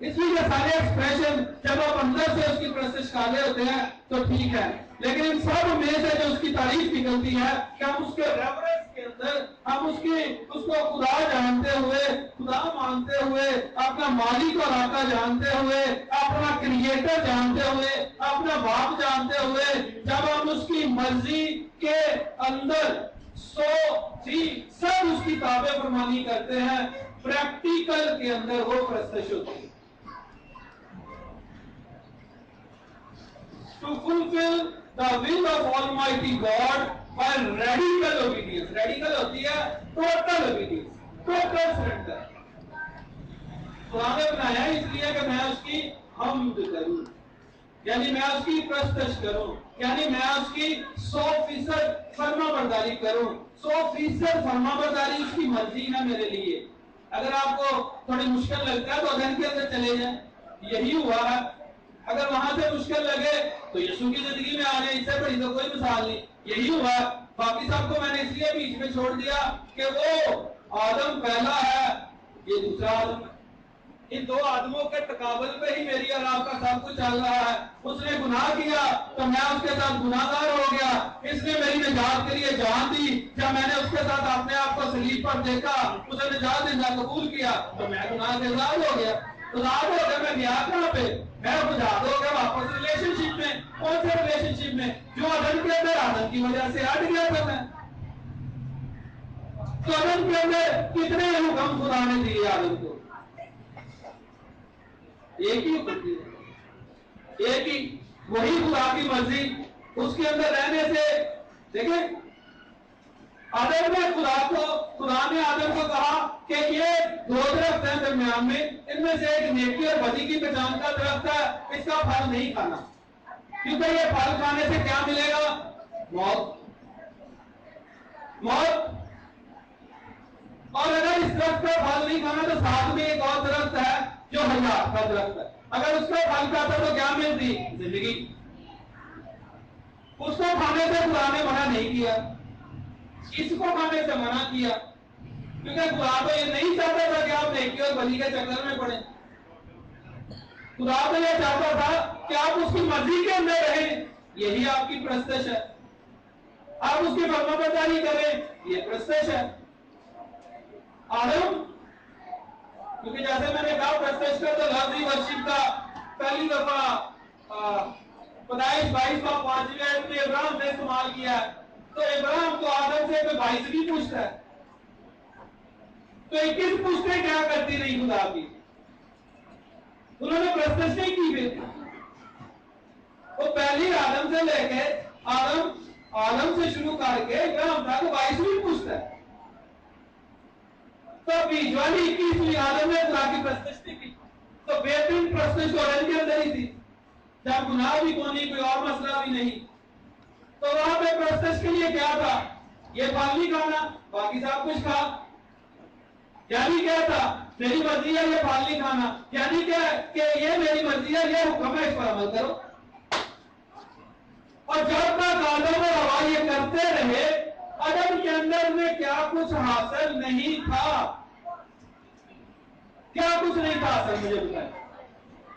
اس لیے یہ سارے ایکسپریشن جب آپ اندر سے اس کی پرستش کھالے ہوتے ہیں تو ٹھیک ہے, لیکن ان سب میں سے جو اس کی تعریف نکلتی ہے کہ ہم اس کے ریفرنس کے اندر ہم اس کو خدا جانتے ہوئے, خدا مانتے ہوئے, اپنا مالک اور آقا جانتے ہوئے, اپنا کریٹر جانتے ہوئے, اپنا باپ جانتے ہوئے, جب ہم اس کی مرضی کے اندر 100% اس کی تابع فرمانی کرتے ہیں, پریکٹیکل کے اندر وہ پرستش ہوتی ہے. To fulfill the will of Almighty God by radical obedience. Radical ہوتی ہے total obedience, total surrender. خدا نے بنایا اس لیے کہ میں اس کی حمد کروں, یعنی میں اس کی پرستش کروں, یعنی میں اس کی 100% فرما برداری کروں. 100% فرما برداری اس کی مرضی ہے میرے لیے. اگر آپ کو تھوڑی مشکل لگتا ہے تو ادھر کے اندر چلے جائیں, یہی ہوا ہے. اگر وہاں سے مشکل لگے تو یسوع کی زندگی میں آنے, اس سے بڑی تو کوئی مثال نہیں. یہی ہوا. باقی سب کو میں نے اس لیے بیچ میں چھوڑ دیا کہ وہ آدم پہلا ہے, یہ دوسرا آدم ہے. ان دو آدموں کے تقابل پہ ہی میری اور آپ کا سب کچھ چل رہا ہے. اس نے گناہ کیا تو میں اس کے ساتھ گناہگار ہو گیا. اس نے میری نجات کے لیے جان دی, جب میں نے اس کے ساتھ اپنے آپ کو صلیب پر دیکھا, اسے نجات دینا قبول کیا تو میں گناہ سے آزاد ہو گیا. آزاد ہو گیا, میں گیا کہاں پہ؟ میں آزاد ہو گیا واپس ریلیشن شپ میں. کون سے ریلیشن شپ میں؟ جو آدم کے اندر آدم کی وجہ سے ہٹ گیا تھا میں. تو آدم کے اندر کتنے حکم خدا نے دیے آدم کو؟ ایک ہی حکم دیا, ایک ہی, وہی خدا کی مرضی. اس کے اندر رہنے سے دیکھیں, آدم نے خدا نے آدم کو کہا کہ یہ 2 درخت ہیں درمیان میں, ان میں سے ایک نیکی اور بدی کی پہچان کا درخت ہے, اس کا پھل نہیں کھانا, کیونکہ یہ پھل کھانے سے کیا ملے گا؟ موت. موت. اور اگر اس درخت کا پھل نہیں کھانا تو ساتھ میں ایک اور درخت ہے جو حیات کا درخت ہے, اگر اس کا پھل کھاتا تو کیا ملتی؟ زندگی. اس کو کھانے سے خدا نے منع نہیں کیا, اس کو کھانے سے منع کیا, کیونکہ خدا تو یہ نہیں چاہتا تھا کہ آپ نیکی اور بدی کے چکر میں پڑیں. خدا تو یہ چاہتا تھا کہ آپ اس کی مرضی کے اندر رہیں, یہی آپ کی پرستش ہے. آپ اس کی فرما برداری کریں, یہ پرستش ہے. آدم, کیونکہ جیسے میں نے کہا پرستش کا تو لفظی ورشپ کا پہلی دفعہ پیدائش 22 کا 5ویں آیت میں ابراہیم نے استعمال کیا ہے. تو ابراہیم تو آدم سے 22ویں پشت ہے, تو 21 پشتیں کیا کرتی رہی خدا کی؟ انہوں نے پرستش نہیں کی. پھر وہ پہلی آدم سے لے کے آدم سے شروع کر کے ابراہیم تک 22ویں پشت ہے. تو بیچ والی 21ویں آدم نے خدا کی پرستش نہیں کی. تو بہترین پرستش تو رن کے اندر ہی تھی, جب گناہ بھی کوئی اور مسئلہ بھی نہیں. تو وہاں پہ پرستش کے لیے کیا تھا؟ یہ پھل نہیں کھانا, باقی سب کچھ کھا. یعنی کیا تھا؟ میری مرضی ہے یہ پھل نہیں کھانا, یعنی کیا کہ یہ میری مرضی ہے, یہ حکم ہے, اس پر عمل کرو. اور جب تک آدم اور حوا یہ کرتے رہے, آدم کے اندر میں کیا کچھ حاصل نہیں تھا. کیا کچھ نہیں تھا حاصل, مجھے بتائیں.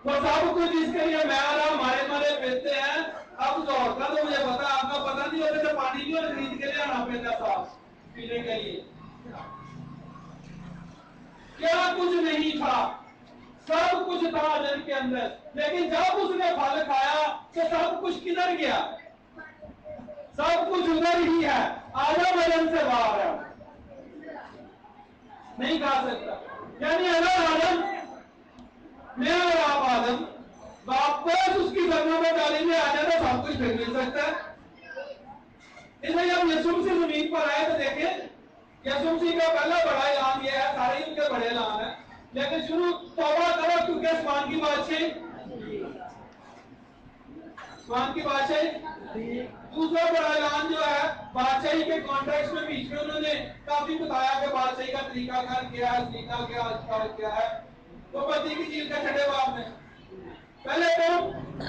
وہ سب کچھ جس کے لیے میں ہمارے مارے پیتے ہیں. اب لاہور کا تو مجھے پتا, آپ کا پتا نہیں ہوتا تو پانی بھی خرید کے لے آنا پڑتا صاف پینے کے لیے. کیا کچھ نہیں تھا, سب کچھ تھا جن کے اندر, لیکن جب اس نے پھل کھایا تو سب کچھ کدھر گیا؟ سب کچھ ادھر ہی ہے. آدم وجن سے باہر ہے, نہیں کھا سکتا. یعنی اگر آدم, میں اور آپ آدم واپس اس کی فرما برداری میں آ جائے تو سب کچھ پھر مل سکتا ہے. اس لیے جب یسوع مسیح زمین پر آئے تو دیکھیں یسوع مسیح کا پہلا بڑا اعلان یہ ہے, سارے ان کے بڑے اعلان ہیں, لیکن شروع توبہ کرو کیونکہ آسمان کی بادشاہی, آسمان کی بادشاہی. دوسرا بڑا اعلان جو ہے بادشاہی کے کانٹیکس میں بیچ میں انہوں نے کافی بتایا کہ بادشاہی کا طریقہ کار کیا ہے, سلیقہ کیا ہے. تو پتی کی چیز کا چھٹے باب میں پہلے تو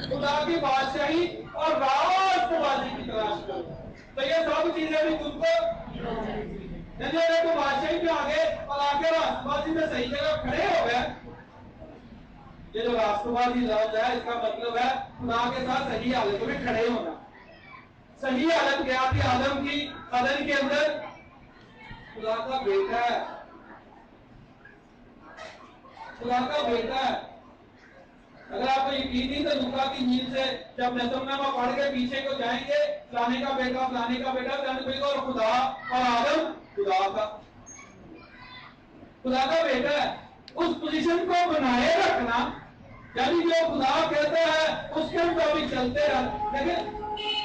خدا کی بادشاہی اور راست بازی کی تلاش کرو. تو یہ سب چیزیں بھی تم کو تو بادشاہی پہ آگے اور آگے راست بازی میں صحیح جگہ کھڑے ہو گئے. یہ جو راست بازی لفظ ہے اس کا مطلب ہے خدا کے ساتھ صحیح حالت میں کھڑے ہونا. صحیح حالت کیا تھی آدم کی عدن کے اندر؟ خدا کا بیٹا ہے, خدا کا بیٹا ہے. اگر آپ کو یقین نہیں تو لوکا کی انجیل سے جب نظم نامہ پڑھ کے پیچھے کو جائیں گے, فلانے کا بیٹا فلانے کا بیٹا فلانے بیٹا اور خدا اور آدم خدا کا بیٹا ہے. اس پوزیشن کو بنائے رکھنا, یعنی جو خدا کہتا ہے اس کے مطابق چلتے رہنا. لیکن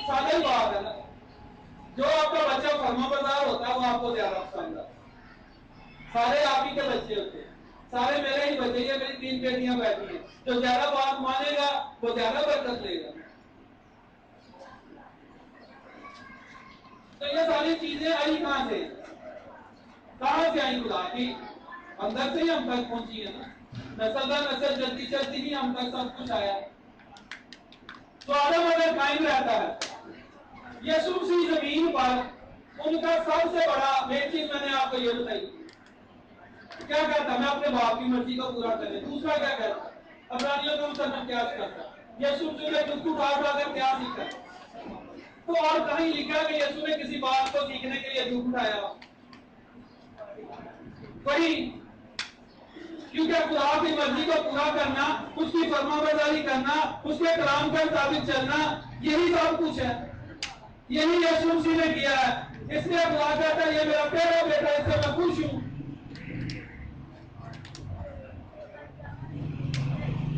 سادہ بات ہے نا, جو آپ کا بچہ فرما بردار ہوتا ہے وہ آپ کو زیادہ پسند ہے. سارے آپ ہی کے بچے ہوتے ہیں, سارے میرے ہی بچے ہیں, میری 3 بیٹیاں بیٹھی ہیں. جو زیادہ بات مانے گا وہ زیادہ برکت لے گا. تو یہ ساری چیزیں آئی کہاں سے آئی؟ خدا کی اندر سے ہی ہم تک پہنچی ہے نا. نسل در نسل چلتی چلتی ہی ہم تک سب کچھ آیا. تو آدم اگر قائم رہتا ہے, یسوع مسیح زمین پر ان کا سب سے بڑا ایک چیز میں نے آپ کو یہ بتائی, کیا کہتا ہے میں اپنے باپ کی مرضی کو پورا کرنے. دوسرا کیا کہتا ہے عبرانیوں کا مصنف قیاس کرتا ہے, یسوع مسیح نے خود کو اٹھا کر کیا سیکھا. تو اور کہیں لکھا کہ یسوع نے کسی بات کو سیکھنے کے لیے دکھ اٹھایا وہی, کیونکہ خدا کی مرضی کو پورا کرنا, اس کی فرما برداری کرنا, اس کے کلام کے مطابق چلنا, یہی سب کچھ ہے. یہی یسوع مسیح نے کیا ہے. اس لیے خدا کہتا ہے یہ میرا پیارا بیٹا, اس سے میں خوش ہوں.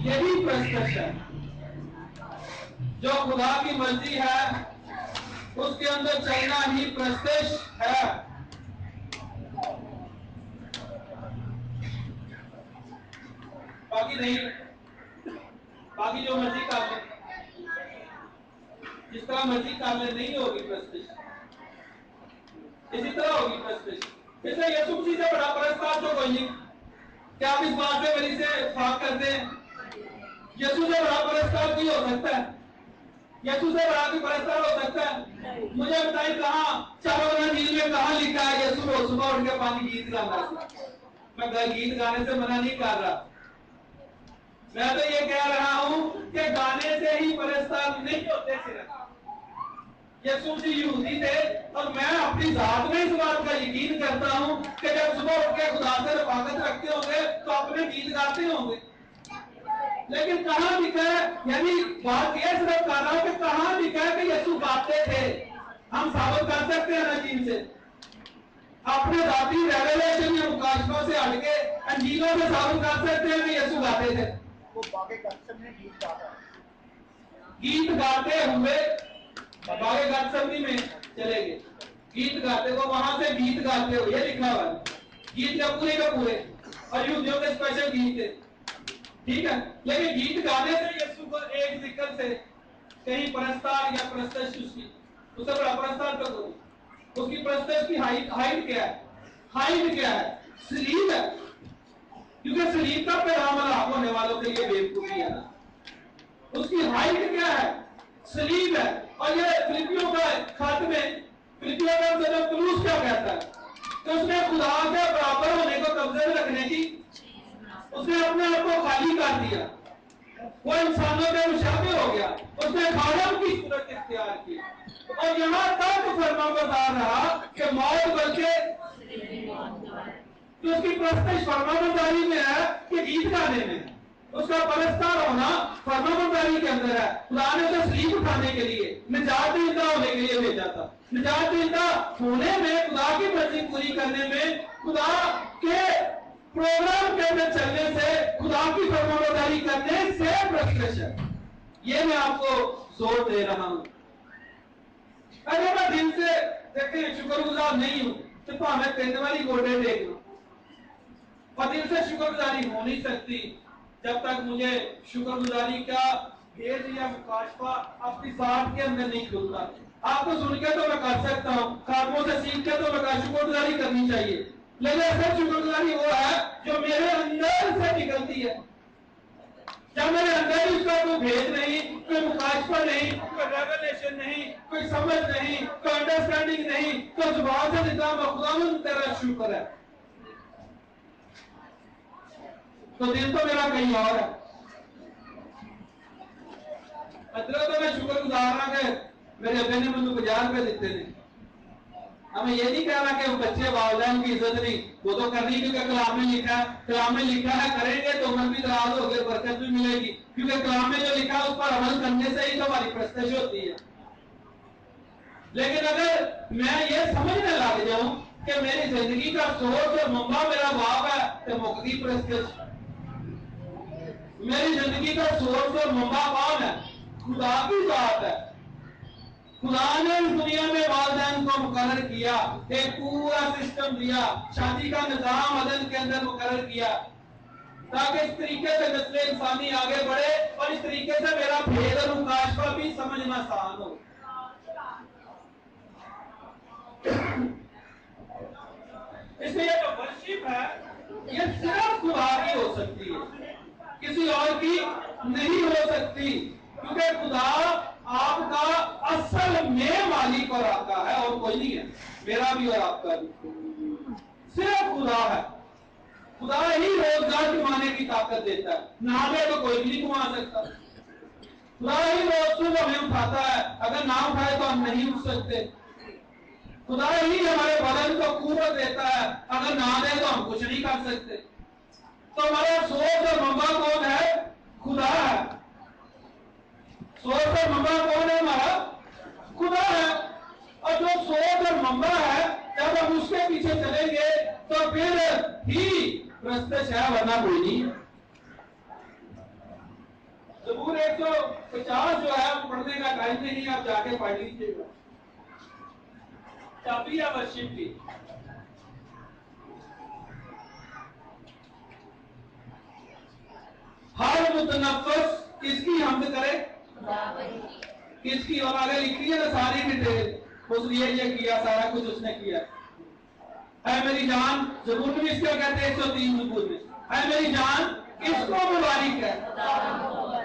یہی پرستش ہے. جو خدا کی مرضی ہے اس کے اندر چلنا ہی پرستش ہے. باقی نہیں, باقی جو مرضی کر لے, جس طرح مرضی کر لے, نہیں ہوگی پرستش. اسی طرح ہوگی پرستش. اس لیے یسوع مسیح سے بڑا پرستار تو کوئی نہیں. کیا آپ اس بات سے میری سے اتفاق کرتے ہیں؟ یسوع سے بڑا پرستار کی ہو سکتا ہے؟ یسوع سے بڑا کوئی پرستار ہو سکتا ہے؟ مجھے بتائیں کہاں چاروں انجیل میں کہاں لکھا ہے یسوع روز صبح اٹھ کے پانی گیت گاتا ہے؟ میں گیت گانے سے منع نہیں کر رہا, میں تو یہ کہہ رہا ہوں کہ گانے سے ہی پرستار نہیں ہوتے. صرف یسوع مسیح یہودی تھے اور میں اپنی ذات میں اس بات کا یقین کرتا ہوں کہ جب صبح اٹھ کے خدا سے رفاقت رکھتے ہوں گے تو اپنے گیت گاتے ہوں گے. لیکن کہاں لکھا ہے, یعنی بات یہ صرف کر رہا ہوں کہ کہاں لکھا ہے کہ یسوع گاتے تھے؟ ہم ثابت کر سکتے ہیں انجیل سے, اپنے ذاتی ریویلیشن یا مکاشفہ سے ہٹ کے انجیلوں سے ثابت کر سکتے ہیں کہ یسوع گاتے تھے. وہ باقی قسم نے گیت گاتا, گیت گاتے ہوئے باغ گتسمنی میں چلے گئے, گیت گاتے وہ وہاں سے گیت گاتے ہوئے یہ لکھا ہوا ہے. گیت کا پورے اور یہودیوں کے اسپیشل گیت تھے, ٹھیک ہے. لیکن گیت گانے سے یسوع کو ایک ذکر سے کہیں پرستار یا پرستش اس کی, اس سے بڑا پرستار تو کوئی. اس کی پرستش کی ہائٹ کیا ہے؟ ہائٹ کیا ہے؟ سلیب ہے. کیونکہ سلیب کا پیغام ہلاک ہونے والوں کے لیے بیوقوفی ہے نا. اس کی ہائٹ کیا ہے؟ سلیب ہے. اور یہ فلپیوں کا خط میں فلپیوں کا صدر پولس کیا کہتا ہے کہ اس نے خدا کے برابر ہونے کو قبضے میں رکھنے کی, اس نے اپنے آپ کو خالی کر دیا. وہ انسانوں کے مشابہ ہو گیا، اس نے خادم کی صورت اختیار کی، اور یہاں تک فرما بردار رہا کہ موت بلکہ تو اس کی پرستش فرما برداری میں ہے کہ گیت گانے میں، اس کا پرستار ہونا فرما برداری کے اندر ہے۔ خدا نے اسے سلیب اٹھانے کے لیے، نجات دہندہ ہونے کے لیے بھیجا تھا۔ نجات دہندہ ہونے میں، خدا کی مرضی پوری کرنے میں، خدا کے پروگرام کے اندر چلنے سے، خدا کی فرما برداری کرنے سے پرستش ہے۔ یہ میں آپ کو زور دے رہا ہوں۔ اگر میں دل سے دیکھیں شکر گزار نہیں ہوں تو میں تین والی گوڈے دیکھ لوں، اور دل سے شکر گزاری ہو نہیں سکتی جب تک مجھے شکر گزاری کا بھیج یا مکاشفہ اپنی ذات کے اندر نہیں کھلتا۔ آپ کو سن کے تو میں کر سکتا ہوں، خاتموں سے سیکھ کے تو میں شکر گزاری کرنی چاہیے، لیکن ایسا شکر گزاری وہ ہے جو میرے اندر سے نکلتی ہے۔ جب میرے اندر اس کا کوئی بھیج نہیں، کوئی مکاشفہ نہیں، کوئی ریویلیشن نہیں، کوئی سمجھ نہیں، کوئی انڈرسٹینڈنگ نہیں، تو زبان سے نظام خداوند تیرا شکر ہے، تو دل تو میرا کہیں اور ہے۔ مطلب تو میں شکر گزار رہا کہ میرے ابے نے مجھے 50 روپے دیتے تھے۔ ہمیں یہ نہیں کہنا کہ بچے والدین کی عزت نہیں، وہ تو کرنی، کیونکہ کلام میں لکھا ہے، کلام میں لکھا ہے کریں گے تو عمر بھی دراز ہوگی، برکت بھی ملے گی، کیونکہ کلام میں جو لکھا ہے اس پر عمل کرنے سے ہی تو ہماری پرستش ہوتی ہے۔ لیکن اگر میں یہ سمجھنے لگ جاؤں کہ میری زندگی کا سورس اور منبع میرا باپ ہے تو مقدی پرستش۔ میری زندگی کا سورس اور منبع کون ہے؟ خدا کی ذات ہے۔ خدا نے اس دنیا میں والدین کو مقرر کیا، ایک پورا سسٹم دیا، شادی کا نظام عدن کے اندر مقرر کیا تاکہ اس طریقے سے نسل انسانی آگے بڑھے اور اس طریقے سے میرا بھید اور مکاشفہ بھی سمجھنا آسان ہو۔ اس لیے جو ورشپ ہے یہ صرف خدا کی ہو سکتی ہے، کسی اور کی نہیں ہو سکتی، کیونکہ خدا آپ کا اصل میں مالک اور آپ کا ہے، اور کوئی نہیں ہے، میرا بھی اور آپ کا بھی، صرف خدا ہے۔ خدا ہی روزگار کمانے کی طاقت دیتا ہے، نہ ہمیں تو کوئی بھی نہیں کما سکتا۔ خدا ہی روز صبح ہمیں اٹھاتا ہے، اگر نہ اٹھائے تو ہم نہیں اٹھ سکتے۔ خدا ہی ہمارے بدن کو قوت دیتا ہے، اگر نہ دے تو ہم کچھ نہیں کر سکتے۔ تو ہمارا سورس اور منبع کون ہے؟ خدا ہے۔ سورس اور منبع کون ہے ہمارا؟ خدا ہے۔ اور جو سورس اور منبع ہے جب ہم اس کے پیچھے چلیں گے تو پھر ہی پرستش ہے، ورنہ کوئی نہیں۔ زبور 150 جو ہے پڑھنے کا ٹائم نہیں، آپ جا کے پڑھ لیجیے گا، چابی یا ورشپ کی۔ ہر متنفس کس کی حمد کرے؟ کس کی؟ اور آگے لکھی ہے نا ساری ڈیٹیل، اس لیے یہ کیا، سارا کچھ اس نے کیا۔ اے میری جان، زبور میں اس کو کہتے ہیں 103 زبور میں، اے میری جان کس کو مبارک ہے؟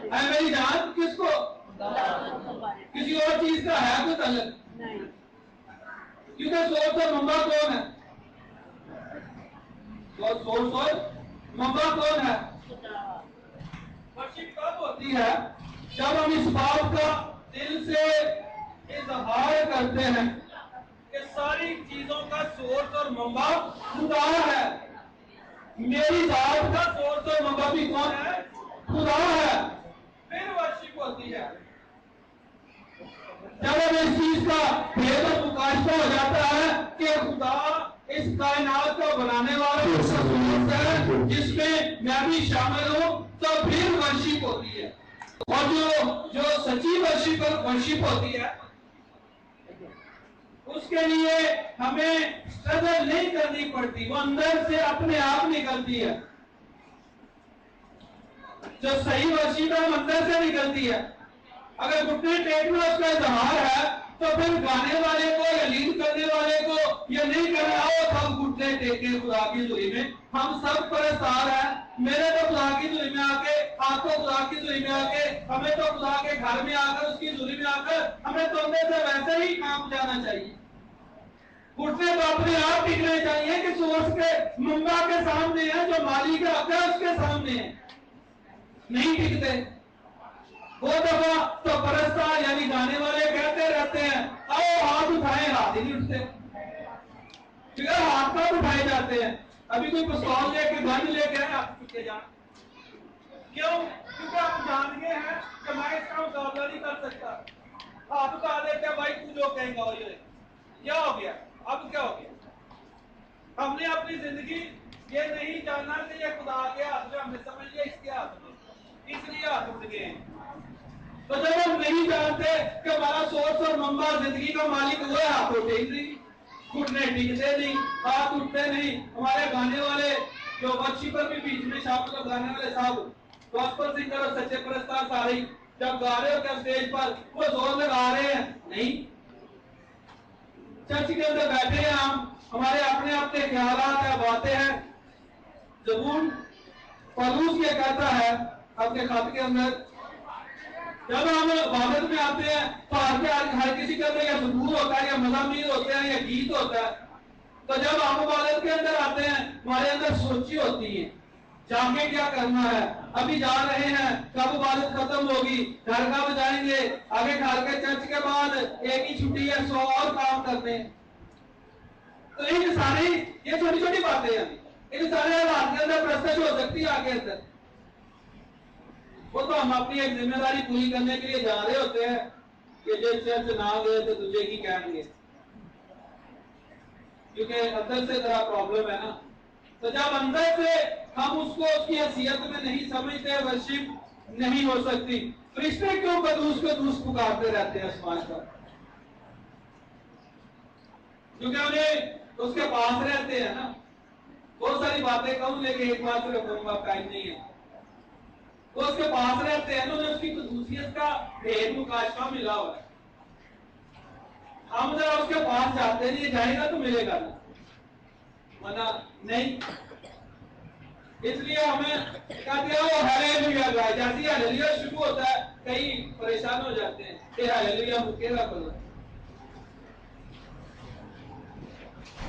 اے میری جان کس کو؟ کسی اور چیز کا ہے کوئی تعلق نہیں، کیونکہ سورس اور منبع کون ہے؟ سورس اور منبع کون ہے؟ ورشپ کب ہوتی ہے؟ جب ہم اس بات کا دل سے اظہار کرتے ہیں کہ ساری چیزوں کا سورس اور منبع خدا ہے، میری ذات کا سورس اور منبع بھی کون ہے؟ خدا ہے، پھر ورشپ ہوتی ہے۔ جب ہمیں اس چیز کا بھید اور مکاشفہ ہو جاتا ہے کہ خدا اس کائنات کو بنانے والا اس کا سورس ہے جس میں میں بھی شامل ہوں، تو پھر ورشپ ہوتی ہے۔ اور جو سچی ورشپ ہوتی ہے اس کے لیے ہمیں اسٹرگل نہیں کرنی پڑتی، وہ اندر سے اپنے آپ نکلتی ہے۔ جو صحیح ورشپ ہے وہ اندر سے نکلتی ہے۔ اگر گھٹنے ٹیکنا اس کا اظہار ہے تو پھر گانے والے کو یا لیڈ کرنے والے کو یہ نہیں کرنا ہو سب گھٹنے ٹیکے خدا کی ذوری میں۔ ہم سب پرستار ہیں، میرے تو خدا کی ذوری میں آ کے، آپ کو خدا کی ذوری میں آ کے، ہمیں تو خدا کے گھر میں آ کر، اس کی ذوری میں آ کر ہمیں تو اندر سے ویسے ہی کام جانا چاہیے۔ گھٹنے تو اپنے آپ ٹکنے چاہیے کہ سورس کے منبع کے سامنے ہے، جو مالک ہے اس کے سامنے ہے، نہیں ٹکتے۔ وہ دفعہ تو پرستار یعنی گانے والے کہتے رہتے ہیں آؤ ہاتھ اٹھائیں، ہاتھ ہی نہیں اٹھتے، کیونکہ ہاتھ کب اٹھائے جاتے ہیں؟ ابھی کوئی پستول لے کے گن لے کے ہاتھ چکے جان، کیوں؟ کیونکہ ہم جان گئے ہیں کہ میں اس کا مقابلہ نہیں کر سکتا، ہاتھ اٹھا دیتے ہیں، بھائی تو جو کہیں گا وہی ہوئے، کیا ہو گیا؟ اب کیا ہو گیا؟ ہم نے اپنی زندگی یہ نہیں جاننا کہ یہ خدا کے ہاتھ میں، ہم نے سمجھ لیا اس کے ہاتھ میں، اس لیے ہاتھ اٹھ گئے ہیں۔ تو جب ہم نہیں جانتے کہ ہمارا سورس اور منبع زندگی کا مالک وہ ہے، ہاتھ اٹھے ہی نہیں، گھٹنے ٹکتے نہیں، ہاتھ اٹھتے نہیں۔ ہمارے گانے والے جو ورشپر بھی بیچ میں شامل ہو، گانے والے صاحب، گاسپل سنگر اور سچے پرستار سارے جب گا رہے ہوتے ہیں اسٹیج پر، وہ زور لگا رہے ہیں نہیں، چرچ کے اندر بیٹھے ہیں ہم، ہمارے اپنے خیالات ہیں، باتیں ہیں۔ زبون پولس یہ کہتا ہے اپنے خط کے اندر، جب ہم عبادت میں آتے ہیں تو ہر کسی کے اندر یا زبور ہوتا ہے یا مزامیر ہوتے ہیں یا گیت ہوتا ہے، تو جب ہم عبادت کے اندر آتے ہیں ہمارے اندر سوچی ہوتی ہے جا کے کیا کرنا ہے، ابھی جا رہے ہیں، کب عبادت ختم ہوگی، گھر کب جائیں گے، آگے گھر کے چرچ کے بعد ایک ہی چھٹی ہے، 100 اور کام کرنے ہیں۔ تو ان ساری یہ چھوٹی چھوٹی باتیں ہیں، ان سارے حالات کے اندر پرستش ہو سکتی ہے آگے اندر۔ وہ تو ہم اپنی ایک ذمہ داری پوری کرنے کے لیے جا رہے ہوتے ہیں کہ جس چرچ نہ گئے تو تجھے کی کہیں گے، کیونکہ اندر سے ذرا پرابلم ہے نا۔ تو جب اندر سے ہم اس کو اس کی حیثیت میں نہیں سمجھتے، ورشپ نہیں ہو سکتی۔ فرشتے کیوں قدوس قدوس پکارتے رہتے ہیں آسمان پر؟ کیونکہ انہیں اس کے پاس رہتے ہیں نا۔ بہت ساری باتیں کہوں لیکن ایک بات صرف کہوں گا، ٹائم نہیں ہے۔ وہ اس کے پاس رہتے ہیں نا، انہیں اس کی خصوصیت کا بھید مکاشفہ ملا ہوا ہے۔ ہم ذرا اس کے پاس جاتے نہیں، جائے گا تو ملے گا نا، ورنہ نہیں۔ اس لیے ہمیں کہتے ہیں وہ ہیلیلویا گائے، جیسے ہی ہیلیلویا شروع ہوتا ہے کئی پریشان ہو جاتے ہیں کہ ہیلیلویا مکے گا کب؟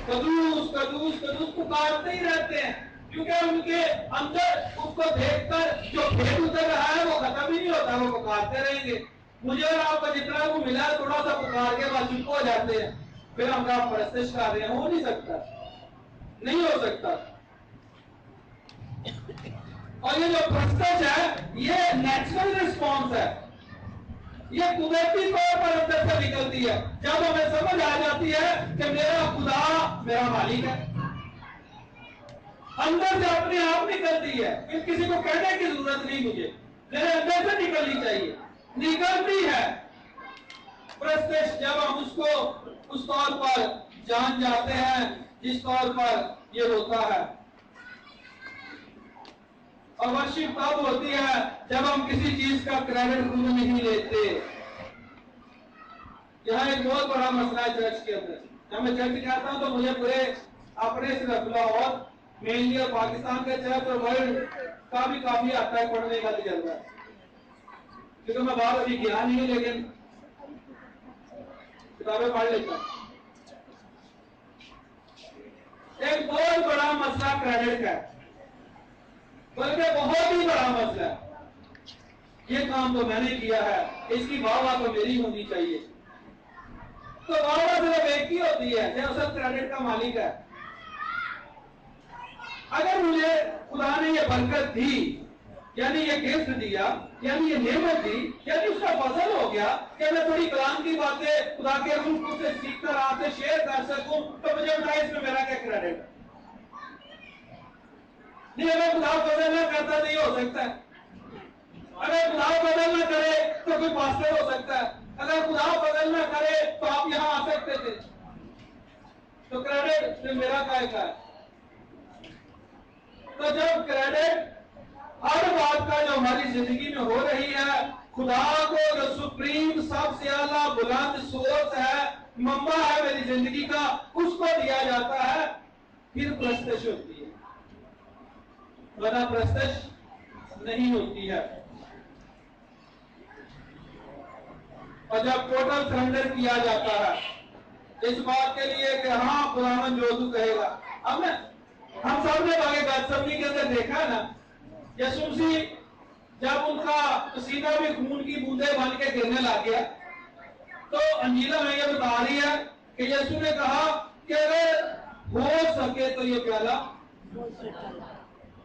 قدوس قدوس قدوس پکارتے ہی رہتے ہیں، کیونکہ ان کے اندر اس کو دیکھ کر جو بھید اتر رہا ہے وہ ختم ہی نہیں ہوتا، وہ پکارتے رہیں گے۔ مجھے اور آپ کو جتنا وہ ملا تھوڑا سا پکار کے بعد چپ ہو جاتے ہیں، پھر ہم کہاں پرستش کر رہے ہیں؟ ہو نہیں سکتا، نہیں ہو سکتا۔ اور یہ جو پرستش ہے یہ نیچرل رسپانس ہے، یہ قدرتی طور پر اندر سے نکلتی ہے جب ہمیں سمجھ آ جاتی ہے کہ میرا خدا میرا مالک ہے، اندر سے اپنے آپ نکلتی ہے، پھر کسی کو کہنے کی ضرورت نہیں، مجھے میرے اندر سے نکلنی چاہیے، نکلتی ہے۔ پرستش جب ہم اس کو اس طور پر جان جاتے ہیں جس طور پر یہ ہوتا ہے، اور ورشپ تب ہوتی ہے جب ہم کسی چیز کا کریڈٹ خود نہیں لیتے۔ یہاں ایک بہت بڑا مسئلہ ہے چرچ کے اندر، جب میں چرچ کہتا ہوں تو مجھے پورے اپنے صرف لاہور مینلی اور پاکستان کے چرچ اور ورلڈ کا بھی کافی حد تک پڑھنے کا تجربہ ہے، کیونکہ میں باہر ابھی گیا نہیں لیکن کتابیں پڑھ لیتا ہوں۔ ایک بہت بڑا مسئلہ کریڈٹ کا ہے، بلکہ بہت ہی بڑا مسئلہ ہے۔ یہ کام تو میں نے کیا ہے، اس کی واہ واہ تو میری ہونی چاہیے۔ تو واہ واہ صرف ایک ہی ہوتی ہے جو اصل کریڈٹ کا مالک ہے۔ اگر مجھے خدا نے یہ برکت دی، یعنی یہ گفٹ دیا، یعنی یہ نعمت دی، یعنی اس کا فضل ہو گیا کہ میں تھوڑی کلام کی باتیں خدا کے روح سے سیکھ کر آپ سے شیئر کر سکوں، تو مجھے بتائیں اس میں میرا کیا کریڈٹ ہے؟ نہیں، اگر خدا فضل نہ کرتا نہیں ہو سکتا ہے۔ اگر خدا فضل نہ کرے تو کوئی پاسٹر ہو سکتا ہے، اگر خدا فضل نہ کرے تو آپ یہاں آ سکتے تھے، تو کریڈٹ میرا کا ہے۔ تو جب کریڈٹ ہر بات کا جو ہماری زندگی میں ہو رہی ہے، خدا کو جو سپریم سب سے اعلیٰ بلند سورس ہے، منبع ہے میری زندگی کا، اس کو دیا جاتا ہے، پھر پرستش ہوتی ہے، ورنہ پرستش نہیں ہوتی ہے۔ اور جب ٹوٹل سرنڈر کیا جاتا ہے اس بات کے لیے کہ ہاں خداوند جو تو کہے گا۔ ہم سب نے باقی گتسمنی کے اندر دیکھا نا، یسوع مسیح جب ان کا پسینہ بھی خون کی بوندیں بن کے گرنے لگ گیا تو انجیلا میں یہ بتا رہی ہے کہ یسوع نے کہا کہ اگر ہو سکے تو یہ پیالہ،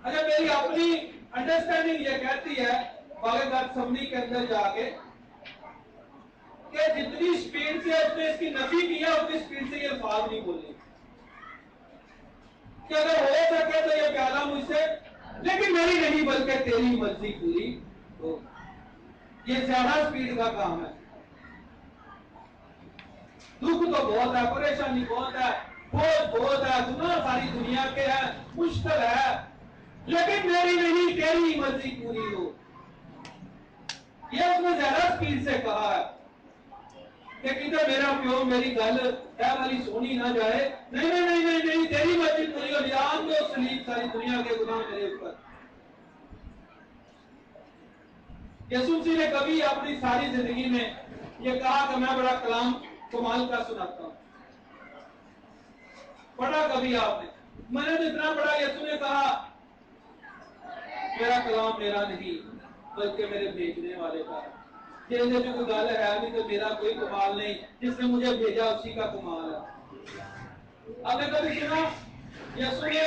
اچھا میری اپنی انڈرسٹینڈنگ یہ کہتی ہے باغ گتسمنی کے اندر جا کے کہ جتنی سپیڈ سے اس نے اس کی نفی کیا اتنی سپیڈ سے یہ الفاظ نہیں بولے کہ اگر ہو سکے تو یہ پیالہ مجھ سے، لیکن میری نہیں بلکہ تیری مرضی پوری ہو۔ یہ زیادہ سپیڈ کا کام ہے۔ دکھ تو بہت ہے، پریشانی بہت ہے، بوجھ بہت ہے، گناہ ساری دنیا کے ہے، مشکل ہے، لیکن میری نہیں تیری مرضی پوری ہو۔ یہ اس نے زیادہ سپیڈ سے کہا ہے کہ کدھر میرا پیو میری گل ہے والی سونی نہ جائے، نہیں نہیں نہیں نہیں نہیں تیری مرضی پوری ہو، جان دو سلیب ساری دنیا کے گناہ میرے اوپر۔ یسوع مسیح نے کبھی اپنی ساری زندگی میں یہ کہا کہ میں بڑا کلام کمال کا سناتا ہوں؟ پڑھا کبھی آپ نے؟ میں نے تو اتنا پڑھا، یسوع نے کہا میرا کلام میرا نہیں بلکہ میرے بھیجنے والے کا ہے۔ جو کوئی گل ہے نہیں تو میرا کوئی کمال نہیں، جس نے مجھے بھیجا اسی کا کمال ہے۔ آپ نے کبھی سنا یسوع نے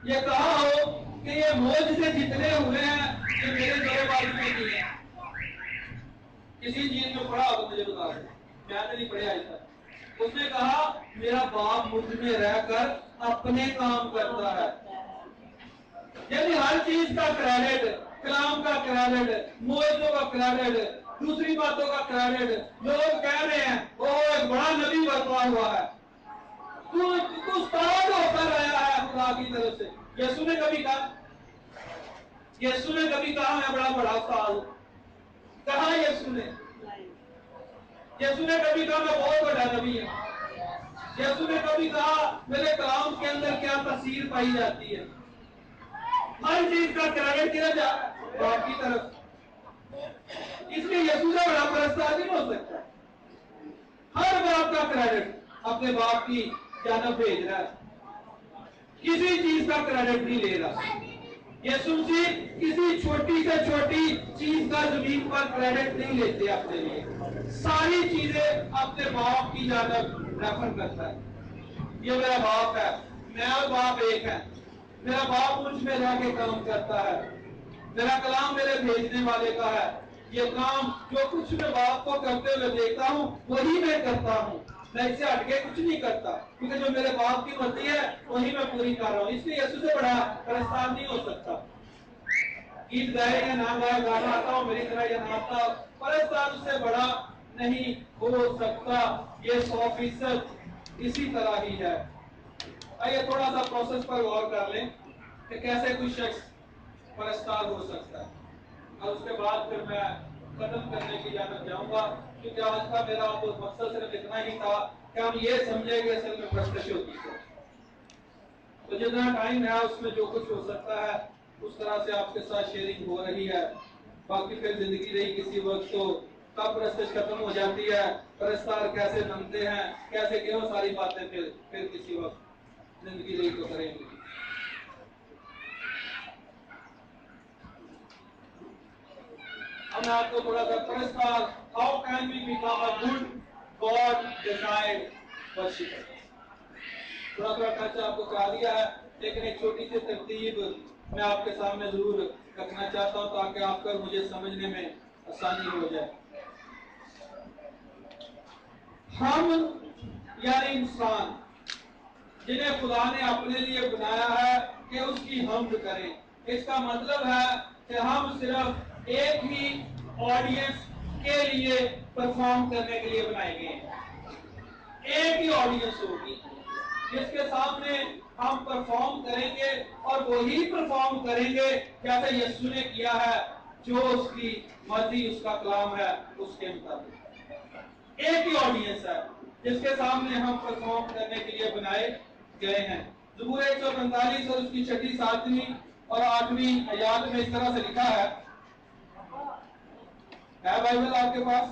یہ کہا ہو کہ یہ معجزے جتنے ہوئے ہیں یہ میرے ذرے بازی میں کیے ہیں؟ کسی چیز میں پڑھا ہو تو مجھے بتا دیں، میں نے نہیں پڑھا آج تک۔ اس نے کہا میرا باپ مجھ میں رہ کر اپنے کام کرتا ہے، یعنی ہر چیز کا کریڈٹ، کلام کا کریڈٹ، معجزوں کا کریڈٹ، دوسری باتوں کا کریڈٹ۔ لوگ کہہ رہے ہیں وہ ایک بڑا نبی برپا ہوا ہے، تو استاد ہو کر آیا ہے خدا کی طرف سے۔ یسوع نے کبھی کہا، یسوع نے کبھی کہا میں بڑا استاد ہوں؟ کہا یسوع نے؟ یسوع نے کبھی کہا میں بہت بڑا نبی ہوں؟ یسوع نے کبھی کہا میرے کلام کے اندر کیا تاثیر پائی جاتی ہے؟ ہر چیز کا کریڈٹ کیا جا رہا ہے باپ کی طرف، اس لیے یسوع سے بڑا پرستار نہیں ہو سکتا۔ ہر باپ کا کریڈٹ اپنے باپ کی جانب بھیج رہا ہے، کسی چیز کا کریڈٹ نہیں لے رہا۔ یسوع مسیح کسی چھوٹی سے چھوٹی چیز کا زمین پر کریڈٹ نہیں لیتے اپنے لیے، ساری چیزیں اپنے باپ کی جانب ریفر کرتا ہے۔ یہ میرا باپ ہے، میں اور باپ ایک ہے، میرا باپ مجھ میں رہ کے کام کرتا ہے، میرا کلام میرے بھیجنے والے کا ہے۔ یہ کام جو کچھ میں باپ کو کرتے ہوئے دیکھتا ہوں وہی میں کرتا ہوں، میں اس سے ہٹ کے کچھ نہیں کرتا، کیونکہ جو میرے باپ کی مرضی ہے وہی میں پوری کر رہا ہوں۔ اس لیے یسوع سے بڑا پرستار نہیں ہو سکتا۔ گیت گائے یا نہ گائے، گانا آتا ہو میری طرح یا نہ آتا ہو، پرستار اس سے بڑا نہیں ہو سکتا۔ یہ 100% اسی طرح ہی ہے۔ آئیے تھوڑا سا پروسیس پر غور کر لیں کہ کیسے کوئی شخص پرستار ہو سکتا ہے، اور اس کے بعد پھر میں ختم کرنے کی جانب جاؤں گا، کیونکہ آج کا میرا مقصد صرف اتنا ہی تھا کہ ہم یہ سمجھیں کہ اصل میں پرستش ہوتی ہے۔ تو جتنا ٹائم ہے اس میں جو کچھ ہو سکتا ہے اس طرح سے آپ کے ساتھ شیئرنگ ہو رہی ہے۔ باقی پھر زندگی رہی کسی وقت تو کب پرستش ختم ہو جاتی ہے، پرستار کیسے بنتے ہیں، کیسے کیوں ساری باتیں پھر کسی وقت زندگی رہی تو کریں گے۔ اب میں آپ کو تھوڑا سا پرستار how can we become a good God desired worshipper, تھوڑا تھوڑا ٹچ آپ کو کرا دیا ہے، لیکن ایک چھوٹی سی ترتیب میں آپ کے سامنے ضرور رکھنا چاہتا ہوں تاکہ آپ کو مجھے سمجھنے میں آسانی ہو جائے۔ ہم یعنی انسان جنہیں خدا نے اپنے لیے بنایا ہے کہ اس کی حمد کریں، اس کا مطلب ہے کہ ہم صرف ایک ہی آڈینس کے لیے پرفارم کرنے کے لیے بنائے گئے ہیں۔ ایک ہی آڈینس ہوگی جس کے سامنے ہم پرفارم کریں گے، اور وہی پرفارم کریں گے جیسے یسوع نے کیا ہے، جو اس کی مرضی اس کا کلام ہے اس کے مطابق۔ ایک ہی آڈینس ہے جس کے سامنے ہم پرفارم کرنے کے لیے بنائے گئے ہیں۔ زبور 145 اور اس کی 6، 7 اور 8 آیات میں اس طرح سے لکھا ہے بائبل آپ کے پاس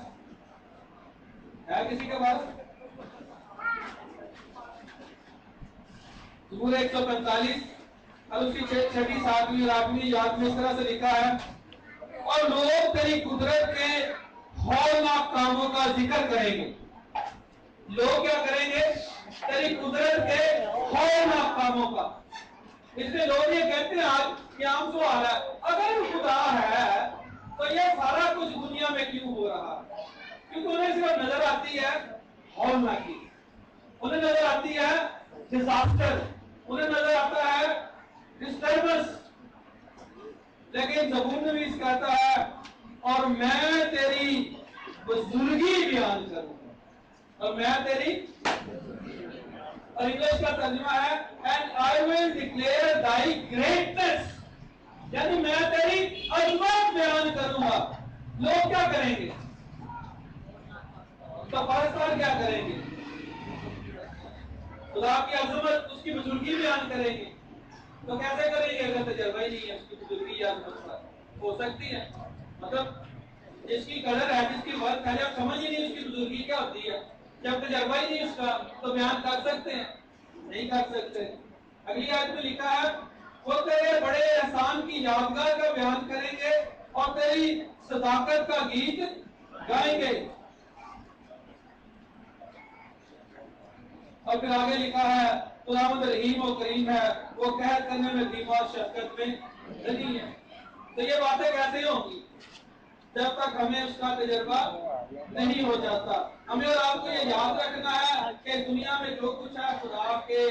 ہے؟ کسی کے پاس؟ زبور 145 اور اس کی چھٹی ساتویں اور آٹھویں یاد میں اس طرح سے لکھا ہے اور لوگ تیری قدرت کے ہولناک کاموں کا ذکر کریں گے. لوگ کیا کریں گے؟ تیری قدرت کے ہولناک کاموں کا. اس لیے لوگ یہ کہتے ہیں آج کہ عام سوال ہے اگر خدا ہے تو یہ سارا کچھ دنیا میں کیوں ہو رہا ہے؟ کیونکہ انہیں صرف نظر آتی ہے ہولناکی, انہیں نظر آتی ہے ڈیزاسٹر, انہیں نظر آتا ہے ڈسٹربنس. لیکن زبور نویس کہتا ہے اور میں تیری بزرگی بیان کروں گا, اور میں تیری, اور انگلش کا ترجمہ ہے and I will declare thy greatness, یعنی میں تیری عظمت بیان کروں گا. لوگ کیا کریں گے؟ تو پرستار کیا کریں گے؟ خدا کی عظمت, اس کی بزرگی بیان کریں گے. تو کیسے کریں گے اگر تجربہ ہی نہیں ہے اس کی بزرگی یا عظمت؟ ہو سکتی ہے مطلب جس کی قدر ہے, جس کی ورث ہے, جب سمجھ ہی نہیں اس کی بزرگی کیا ہوتی ہے, جب تجربہ ہی نہیں اس کا, تو بیان کر سکتے ہیں؟ نہیں کر سکتے. اگلی آیت میں لکھا ہے وہ تیرے بڑے احسان کی یادگار کا بیان کریں گے اور تیری صداقت کا گیت گائیں گے. اور پھر آگے لکھا ہے خداوند رحیم و کریم ہے, وہ قحط کرنے میں لطیف اور شفقت میں غنی ہے. تو یہ باتیں کیسے ہوں گی جب تک ہمیں اس کا تجربہ نہیں ہو جاتا. ہمیں اور آپ کو یہ یاد رکھنا ہے کہ دنیا میں جو کچھ ہے خدا کے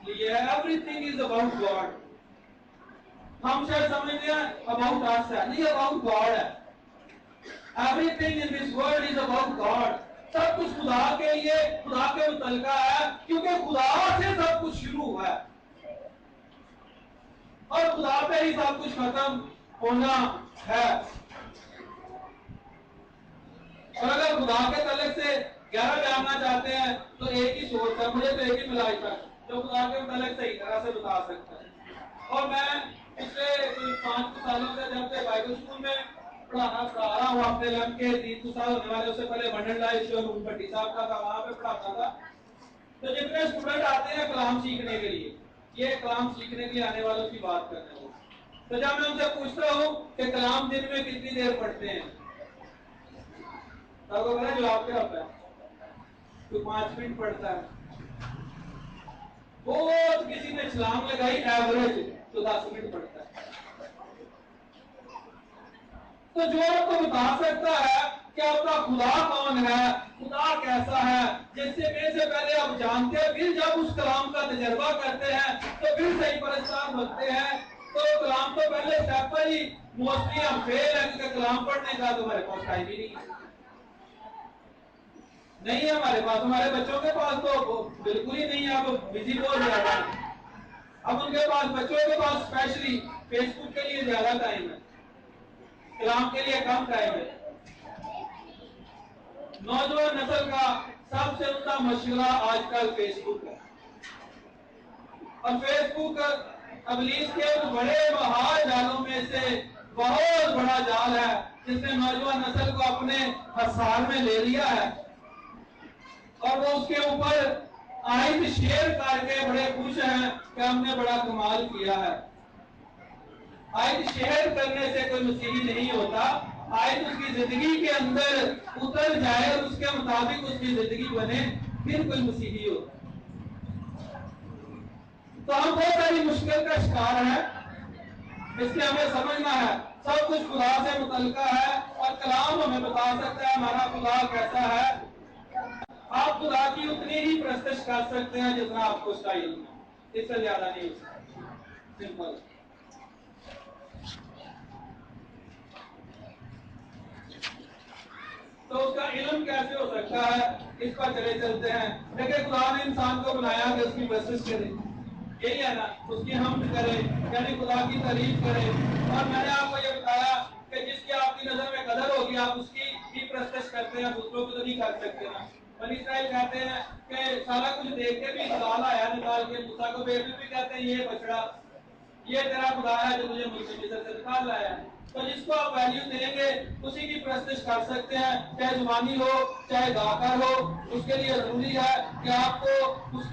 لیے ہے. everything is about God. ہم شاید سمجھتے ہیں about us ہے, نہیں about God ہے. everything in this world is about God. سب کچھ خدا کے لیے, خدا کے متعلقہ ہے, کیونکہ خدا سے سب کچھ شروع ہوا ہے اور خدا پہ ہی سب کچھ ختم ہونا ہے. اور اگر خدا کے تعلق سے گہرا جاننا چاہتے ہیں تو ایک ہی سورس ہے, مجھے تو ایک ہی ملائکہ ہے جو خدا کے متعلق صحیح طرح سے بتا سکتا ہے. اور میں پچھلے 5 سالوں سے جب سے بائبل اسکول میں پڑھا رہا ہوں, اپنے لم کے 3 سال ہونے والے, اس سے پہلے ونڈر لائف جو روم بھٹی صاحب کا تھا وہاں پہ پڑھاتا تھا. تو جتنے اسٹوڈنٹ آتے ہیں کلام سیکھنے کے لیے, یہ کلام سیکھنے کے لیے آنے والوں کی بات کرنے والوں, تو جب میں ان سے پوچھتا ہوں کہ کلام دن میں کتنی دیر پڑھتے ہیں, تو آپ کو پتا جواب کیا ہوتا ہے؟ تو 5 منٹ پڑھتا ہے. بہت کسی نے چھلانگ لگائی ایوریج تو 10 منٹ پڑھتا ہے. تو جو آپ کو بتا سکتا ہے کہ آپ کا خدا کون ہے, خدا کیسا ہے, جس سے میں سے پہلے آپ جانتے ہیں, پھر جب اس کلام کا تجربہ کرتے ہیں تو پھر صحیح پرستار بنتے ہیں. تو کلام تو پہلے اسٹیپ پر ہی موسٹلی ہم فیل ہیں, کیونکہ کلام پڑھنے کا تو ہمارے پاس ٹائم ہی نہیں ہے. نہیں ہے ہمارے پاس, ہمارے بچوں کے پاس تو بالکل ہی نہیں ہے. اب بزی بہت زیادہ ہے, اب ان کے پاس, بچوں کے پاس اسپیشلی فیس بک کے لیے زیادہ ٹائم ہے, کلام کے لیے کم ٹائم ہے. نوجوان نسل کا سب سے بڑا مشغلہ آج کل فیس بک ہے, اور فیس بک ابلیس کے بڑے بہار جالوں میں سے بہت بڑا جال ہے جس نے نوجوان نسل کو اپنے حصار میں لے لیا ہے, اور وہ اس کے اوپر آیت شیئر کر کے بڑے خوش ہیں کہ ہم نے بڑا کمال کیا ہے. آیت شیئر کرنے سے کوئی مسیحی نہیں ہوتا, آیت اس کی زندگی کے اندر اتر جائے اور اس کے مطابق اس کی زندگی بنے, پھر کوئی مسیحی ہوتا. تو ہم بہت ساری مشکل کا شکار ہیں, اس لیے ہمیں سمجھنا ہے سب کچھ خدا سے متعلقہ ہے, اور کلام ہمیں بتا سکتا ہے ہمارا خدا کیسا ہے. آپ خدا کی اتنی ہی پرستش کر سکتے ہیں جتنا آپ کو اس کا علم ہے, اس سے زیادہ نہیں ہو سکتا. سمپل. تو اس کا علم کیسے ہو سکتا ہے, اس پر چلے چلتے ہیں. دیکھیں خدا نے انسان کو بنایا کہ اس کی پرستش کرے, یہی ہے نا, اس کی حمد کرے, یعنی خدا کی تعریف کرے. اور میں نے آپ کو یہ بتایا کہ جس کی آپ کی نظر میں قدر ہوگی آپ اس کی بھی پرستش کرتے ہیں, دوسروں کو تو نہیں کر سکتے نا. بنی اسرائیل کہتے ہیں کہ سارا کچھ دیکھ کے بھی نکال آیا, نکال کے موسیٰ کو بھیجنے بھی کہتے ہیں یہ بچڑا, یہ تیرا خدا ہے جو تجھے ملک مصر سے نکال لایا ہے. تو جس کو آپ ویلیو دیں گے اسی کی پرستش کر سکتے ہیں، چاہے زبانی ہو چاہے گا کر ہو۔ اس کے لیے ضروری ہے کہ آپ کو اس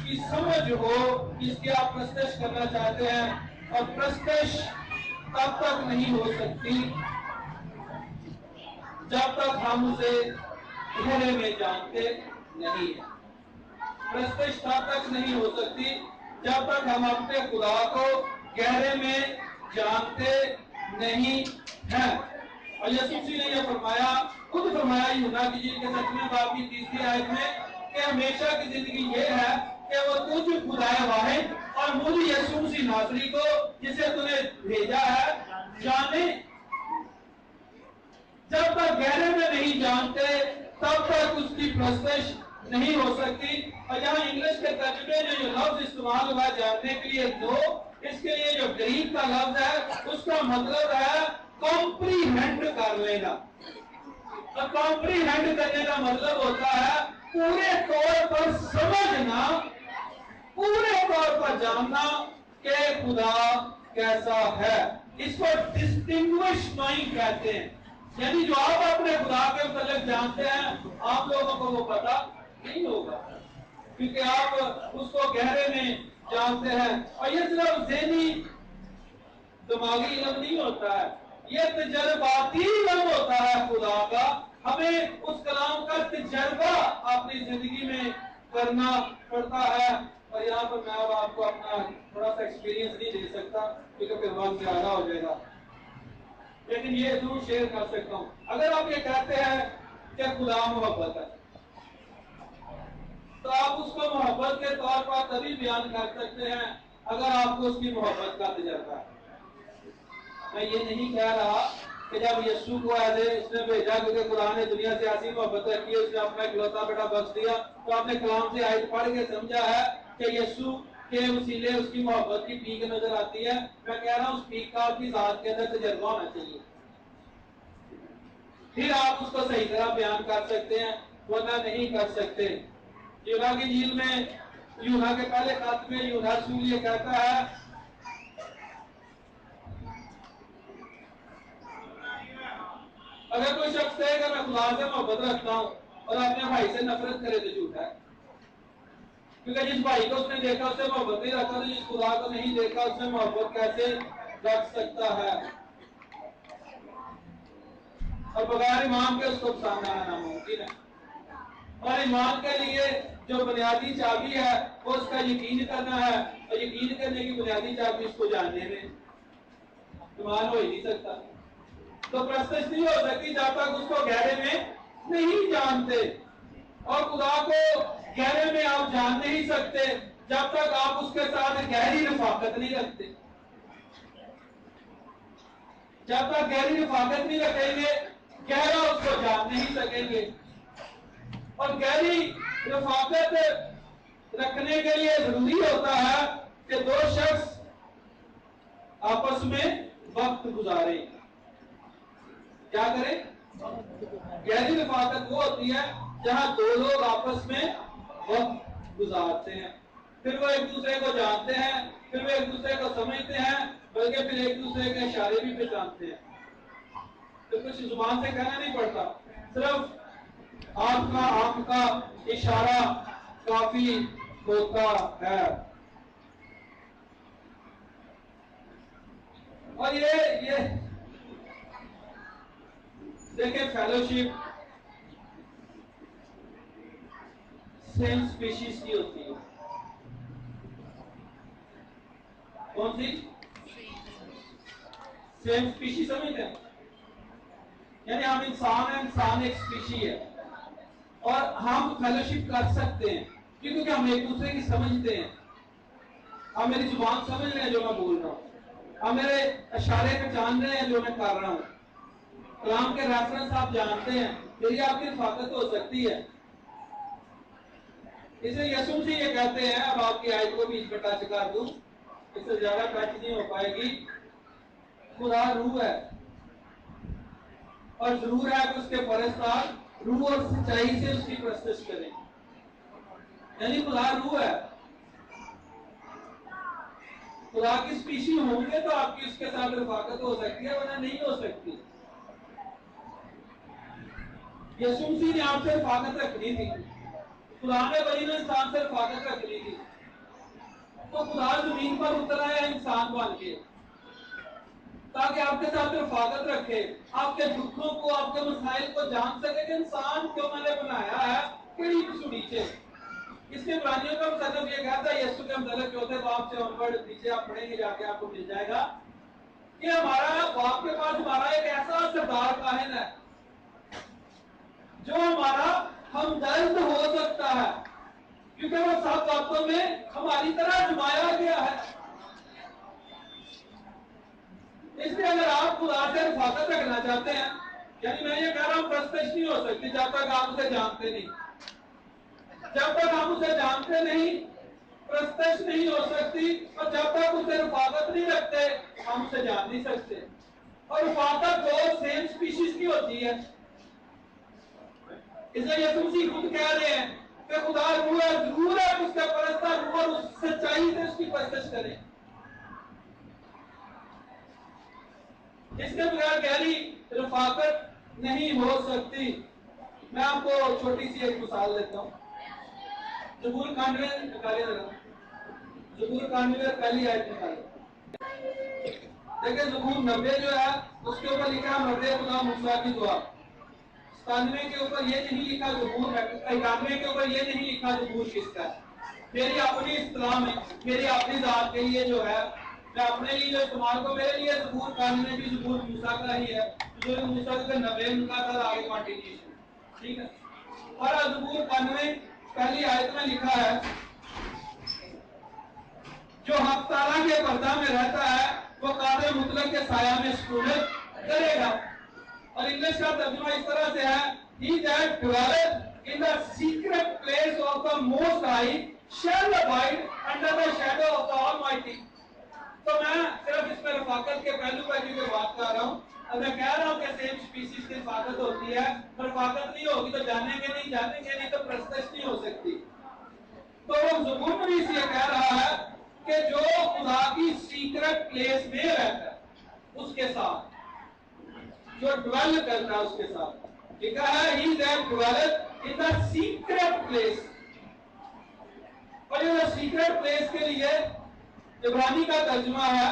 کی سمجھ ہو جس کی آپ پرستش کرنا چاہتے ہیں، اور پرستش تب تک نہیں ہو سکتی جب تک ہم اسے گہرے میں جانتے نہیں ہیں۔ پرستش تب تک نہیں ہو سکتی جب تک ہم اپنے خدا کو گہرے میں جانتے نہیں ہیں۔ اور یسوع مسیح نے یہ فرمایا، خود فرمایا یوحنا کی انجیل کے 7ویں باب کی 30ویں آیت میں کہ ہمیشہ کی زندگی یہ ہے کہ وہ تجھ خدا واحد اور مجھ یسوع مسیح ناصری کو جسے تو نے بھیجا ہے جانے۔ جب تک گہرے میں نہیں جانتے تب تک اس کی پرستش نہیں ہو سکتی۔ اور یہاں انگلش کے ترجمے میں جو لفظ استعمال ہوا جاننے کے لیے دو، اس کے لیے جو گریک کا لفظ ہے اس کا مطلب ہے کمپریہینڈ کر لینا۔ اور کمپریہینڈ کرنے کا مطلب ہوتا ہے پورے طور پر سمجھنا، پورے طور پر جاننا کہ خدا کیسا ہے۔ اس کو ڈسٹنگوش مائنڈ کہتے ہیں، یعنی جو آپ اپنے خدا کے متعلق جانتے ہیں آپ لوگوں کو وہ پتا نہیں ہوگا کیونکہ آپ اس کو گہرے میں جانتے ہیں۔ اور یہ صرف ذہنی دماغی علم نہیں ہوتا ہے، یہ تجرباتی علم ہوتا ہے خدا کا۔ ہمیں اس کلام کا تجربہ اپنی زندگی میں کرنا پڑتا ہے۔ اور یہاں پر میں اب آپ کو اپنا تھوڑا سا ایکسپیرینس نہیں دے سکتا کیونکہ پھر وقت زیادہ ہو جائے گا، لیکن یہ ضرور شیئر کر سکتا ہوں۔ اگر آپ یہ کہتے ہیں کہ خدا محبت ہے تو آپ اس کو محبت کے طور پر تبھی بیان کر سکتے ہیں اگر آپ کو اس کی محبت کا تجربہ ہے۔ میں یہ نہیں کہہ رہا کہ جب یسوع کو اس نے بھیجا کیونکہ قرآن نے دنیا سے ایسی محبت رکھی ہے، اس نے اپنا اکلوتا بیٹا بخش دیا، تو آپ نے کلام سے آیت پڑھ کے سمجھا ہے کہ یسوع کے وسیلے اس کی محبت کی پیک نظر آتی ہے۔ میں کہہ رہا ہوں اس پیک کا آپ کی ذات کے اندر تجربہ ہونا چاہیے، پھر آپ اس کو صحیح طرح بیان کر سکتے ہیں، ورنہ نہیں کر سکتے۔ یوحنا کی انجیل میں یوحنا کے پہلے خط میں یوحنا رسول یہ کہتا ہے اگر کوئی شخص کہے کہ میں خدا سے محبت رکھتا ہوں اور اپنے بھائی سے نفرت کرے تو جھوٹا ہے، کیونکہ جس بھائی کو اس نے دیکھا اس سے محبت نہیں رکھتا، تو جس خدا کو نہیں دیکھا اس سے محبت کیسے رکھ سکتا ہے؟ اور بغیر ایمان کے اس کو پسند آنا ناممکن ہے۔ اور ایمان کے لیے جو بنیادی چابی ہے وہ اس کا یقین کرنا ہے، اور یقین کرنے کی بنیادی چابی اس کو جاننے میں۔ ایمان ہو ہی نہیں سکتا، تو پرستش نہیں ہو سکتی جب تک اس کو گہرے میں نہیں جانتے۔ اور خدا کو گہرے میں آپ جان نہیں سکتے جب تک آپ اس کے ساتھ گہری رفاقت نہیں رکھتے۔ جب تک گہری رفاقت نہیں رکھیں گے گہرا اس کو جان نہیں سکیں گے۔ اور گہری رفاقت رکھنے کے لیے ضروری ہوتا ہے کہ دو شخص آپس میں وقت گزاریں۔ کیا کریں؟ گہری رفاقت وہ ہوتی ہے جہاں دو لوگ آپس میں وقت گزارتے ہیں، پھر وہ ایک دوسرے کو جانتے ہیں، پھر وہ ایک دوسرے کو سمجھتے ہیں، بلکہ پھر ایک دوسرے کے اشارے بھی پہچانتے ہیں۔ تو کچھ زبان سے کہنا نہیں پڑتا، صرف آپ کا اشارہ کافی ہوتا ہے۔ اور یہ دیکھیں فیلوشپ سیم اسپیشیز کی ہوتی ہے۔ کون سی؟ سیم اسپیشیز سمجھتے ہیں؟ یعنی ہم انسان ہیں، انسان ایک اسپیشی ہے اور ہم فیلوشپ کر سکتے ہیں کیونکہ ہم ایک دوسرے کی سمجھتے ہیں۔ ہم میری زبان سمجھ رہے ہیں جو میں بول رہا ہوں، ہم میرے اشارے پہ جان رہے ہیں جو میں کر رہا ہوں، کلام کے ریفرنس آپ جانتے ہیں، میری آپ کی رفاقت ہو سکتی ہے۔ اسے یسوع مسیح یہ کہتے ہیں، اب آپ کی آیت کو بھی اس پہ ٹچ کر دوں، اس سے زیادہ ٹچ نہیں ہو پائے گی۔ خدا روح ہے اور ضرور ہے کہ اس کے پرستار روح اور سچائی سے اس کی پرستش کریں، یعنی خدا روح ہے۔ خدا کی اسپیشی ہوں گے تو آپ کی اس کے ساتھ رفاقت ہو سکتی ہے، ورنہ نہیں ہو سکتی۔ یسوع مسیح نے آپ سے رفاقت رکھنی تھی، خدا نے بنی ہوئی انسان سے رفاقت رکھنی تھی، تو خدا زمین پر اتر آیا انسان بن کے تاکہ آپ کے ساتھ رفاقت رکھے، آپ کے دکھوں کو، آپ کے مسائل کو جان سکے کہ انسان کیوں میں نے بنایا ہے، کیڑی سڑیچے۔ اس کے عبرانیوں کا مصنف یہ کہتا ہے یسوع کے متعلق چوتھے باب سے اونورڈ، نیچے آپ پڑھیں گے جا کے آپ کو مل جائے گا کہ ہمارا باپ کے پاس ہمارا ایک ایسا سردار کاہن ہے جو ہمارا ہمدرد ہو سکتا ہے، کیونکہ وہ سب باتوں میں ہماری طرح نمایا گیا ہے۔ اس لیے اگر آپ خدا سے رفاقت رکھنا چاہتے ہیں، یعنی میں یہ کہہ رہا ہوں پرستش نہیں ہو سکتی جب تک آپ اسے جانتے نہیں، جب تک آپ اسے جانتے نہیں پرستش نہیں ہو سکتی، اور جب تک اسے رفاقت نہیں رکھتے ہم اسے جان نہیں سکتے۔ اور رفاقت دو سیم سپیشیز کی ہوتی ہے، اس لیے یسوع مسیح خود کہہ رہے ہیں کہ خدا روح ہے، ضرور ہے اس کا پرستہ روح اور اس سچائی سے اس کی پرستش کریں۔ اس کے بغیر گہری رفاقت نہیں ہو سکتی۔ میں آپ کو چھوٹی سی ایک مثال دیتا ہوں۔ زبور 91 نکالے ذرا، زبور 91 پہلی آیت نکالے۔ دیکھیں زبور 90 جو ہے اس کے اوپر لکھا مرد خدا موسیٰ کی دعا، 97 کے اوپر یہ نہیں لکھا زبور، 91 کے اوپر یہ نہیں لکھا زبور کس کا ہے۔ میری اپنی اصطلاح میں میری اپنی ذات کے لیے جو ہے میں اپنے لیے جو استعمال کو، میرے لیے زبور 91 بھی زبور موسیٰ کا ہی ہے، زبور موسیٰ کا 90 ان کا تھا آگے کنٹینیوشن، ٹھیک ہے۔ اور زبور 91 پہلی آیت میں لکھا ہے جو حق تعالیٰ کے پردہ میں رہتا ہے وہ قادر مطلق کے سایہ میں سکونت کرے گا۔ اور انگلش کا ترجمہ اس طرح سے ہے he that dwelleth in the secret place of the most high shall abide under the shadow of the almighty۔ تو میں صرف اس میں رفاقت کے پہلو پر کیونکہ بات کر رہا ہوں، اب میں کہہ رہا ہوں کہ سیم سپیسیز کی رفاقت ہوتی ہے، رفاقت نہیں ہوگی تو جانیں گے نہیں، جانیں گے نہیں تو پرستش نہیں ہو سکتی۔ تو وہ زبور میں بھی اس لیے کہہ رہا ہے کہ جو خدا کی سیکرٹ پلیس میں رہتا ہے اس کے ساتھ، جو ڈویل کرتا ہے اس کے ساتھ، لکھا ہے he that dwelleth in the secret place۔ اور یہ سیکرٹ پلیس کے لیے عبرانی کا ترجمہ ہے،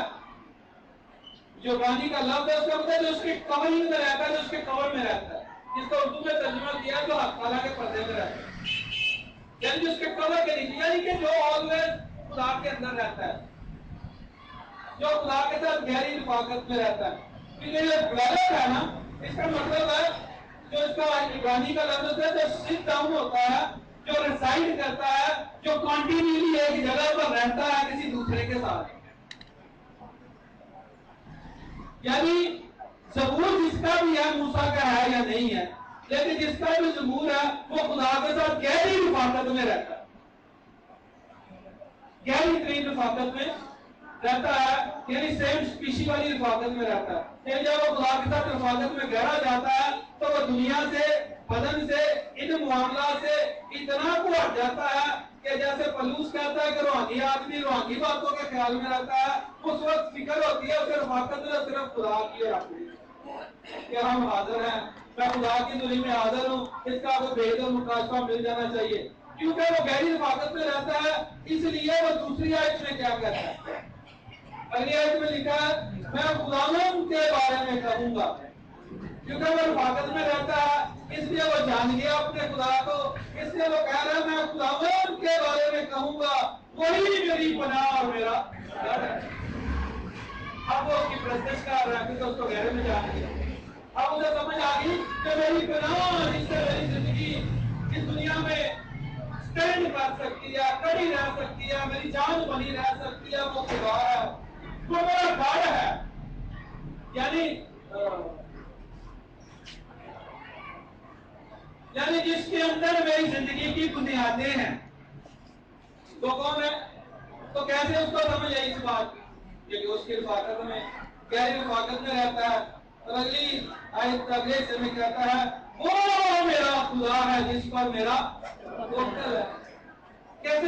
جو عبرانی کا لفظ ہے اس کا مطلب جو اس کے کورنگ میں رہتا ہے، جو اس کے کور میں رہتا ہے، جس کو اردو میں ترجمہ کیا جو حق تعالیٰ کے پردے میں رہتا ہے، یعنی اس کے کور کے نیچے، یعنی کہ جو آلویز خدا کے اندر رہتا ہے، جو خدا کے ساتھ گہری رفاقت میں رہتا ہے۔ کیونکہ یہ ڈویلر ہے نا، اس کا مطلب ہے جو اس کا عبرانی کا لفظ ہے جو سٹ ڈاؤن ہوتا ہے، جو ریسائڈ کرتا ہے، جو کنٹینیولی ایک جگہ پر رہتا ہے کسی دوسرے کے ساتھ۔ یعنی زبور جس کا بھی ہے موسیٰ کا ہے یا نہیں ہے، لیکن جس کا بھی زبور ہے وہ خدا کے ساتھ گہری رفاقت میں رہتا ہے، گہری ترین رفاقت میں رہتا ہے، یعنی سیم سپیشی والی رفاقت میں رہتا ہے۔ یعنی جب وہ خدا کے ساتھ رفاقت میں گہرا جاتا ہے تو وہ دنیا سے، بدن سے، ان معاملات سے اتنا کو ہٹ جاتا ہے کہ جیسے پلوس کہتا ہے کہ روحانی آدمی روحانی باتوں کے خیال میں رہتا ہے، اس وقت فکر ہوتی ہے اسے رفاقت میں صرف خدا کی اور اپنی کہ ہم حاضر ہیں، میں خدا کی دنیا میں حاضر ہوں، اس کا کوئی بھید اور مکاشفہ مل جانا چاہیے۔ کیونکہ وہ گہری رفاقت میں رہتا ہے، اس لیے وہ دوسری آیت میں کیا کہتا ہے، اگلی آیت میں لکھا ہے میں خداوند کے بارے میں کہوں گا، کیونکہ وہ رفاقت میں رہتا ہے اس لیے وہ جان گیا اپنے خدا کو، اس لیے وہ کہہ رہا ہے میں خداوند کے بارے میں کہوں گا، وہی میری پناہ اور میرا گھر ہے۔ اب وہ اس کی پرستش کر رہا ہے کیونکہ اس کو گہرے میں جان گیا، اب اسے سمجھ آ گئی کہ میری پناہ جس سے میری زندگی اس دنیا میں سٹینڈ کر سکتی ہے، کڑی رہ سکتی ہے، میری جان بنی رہ سکتی ہے، وہ خدا ہے، وہ میرا گھر ہے۔ یعنی جس کے اندر میری زندگی کی بنیادیں ہیں، وہ کون ہے؟ تو کیسے اس کو سمجھ آئی اس بات کی کہ اس کی رفاقت میں، گہری رفاقت میں رہتا ہے۔ اور اگلی آیت اگلے حصے میں کہتا ہے وہ میرا خدا ہے جس پر میرا توکل ہے۔ کیسے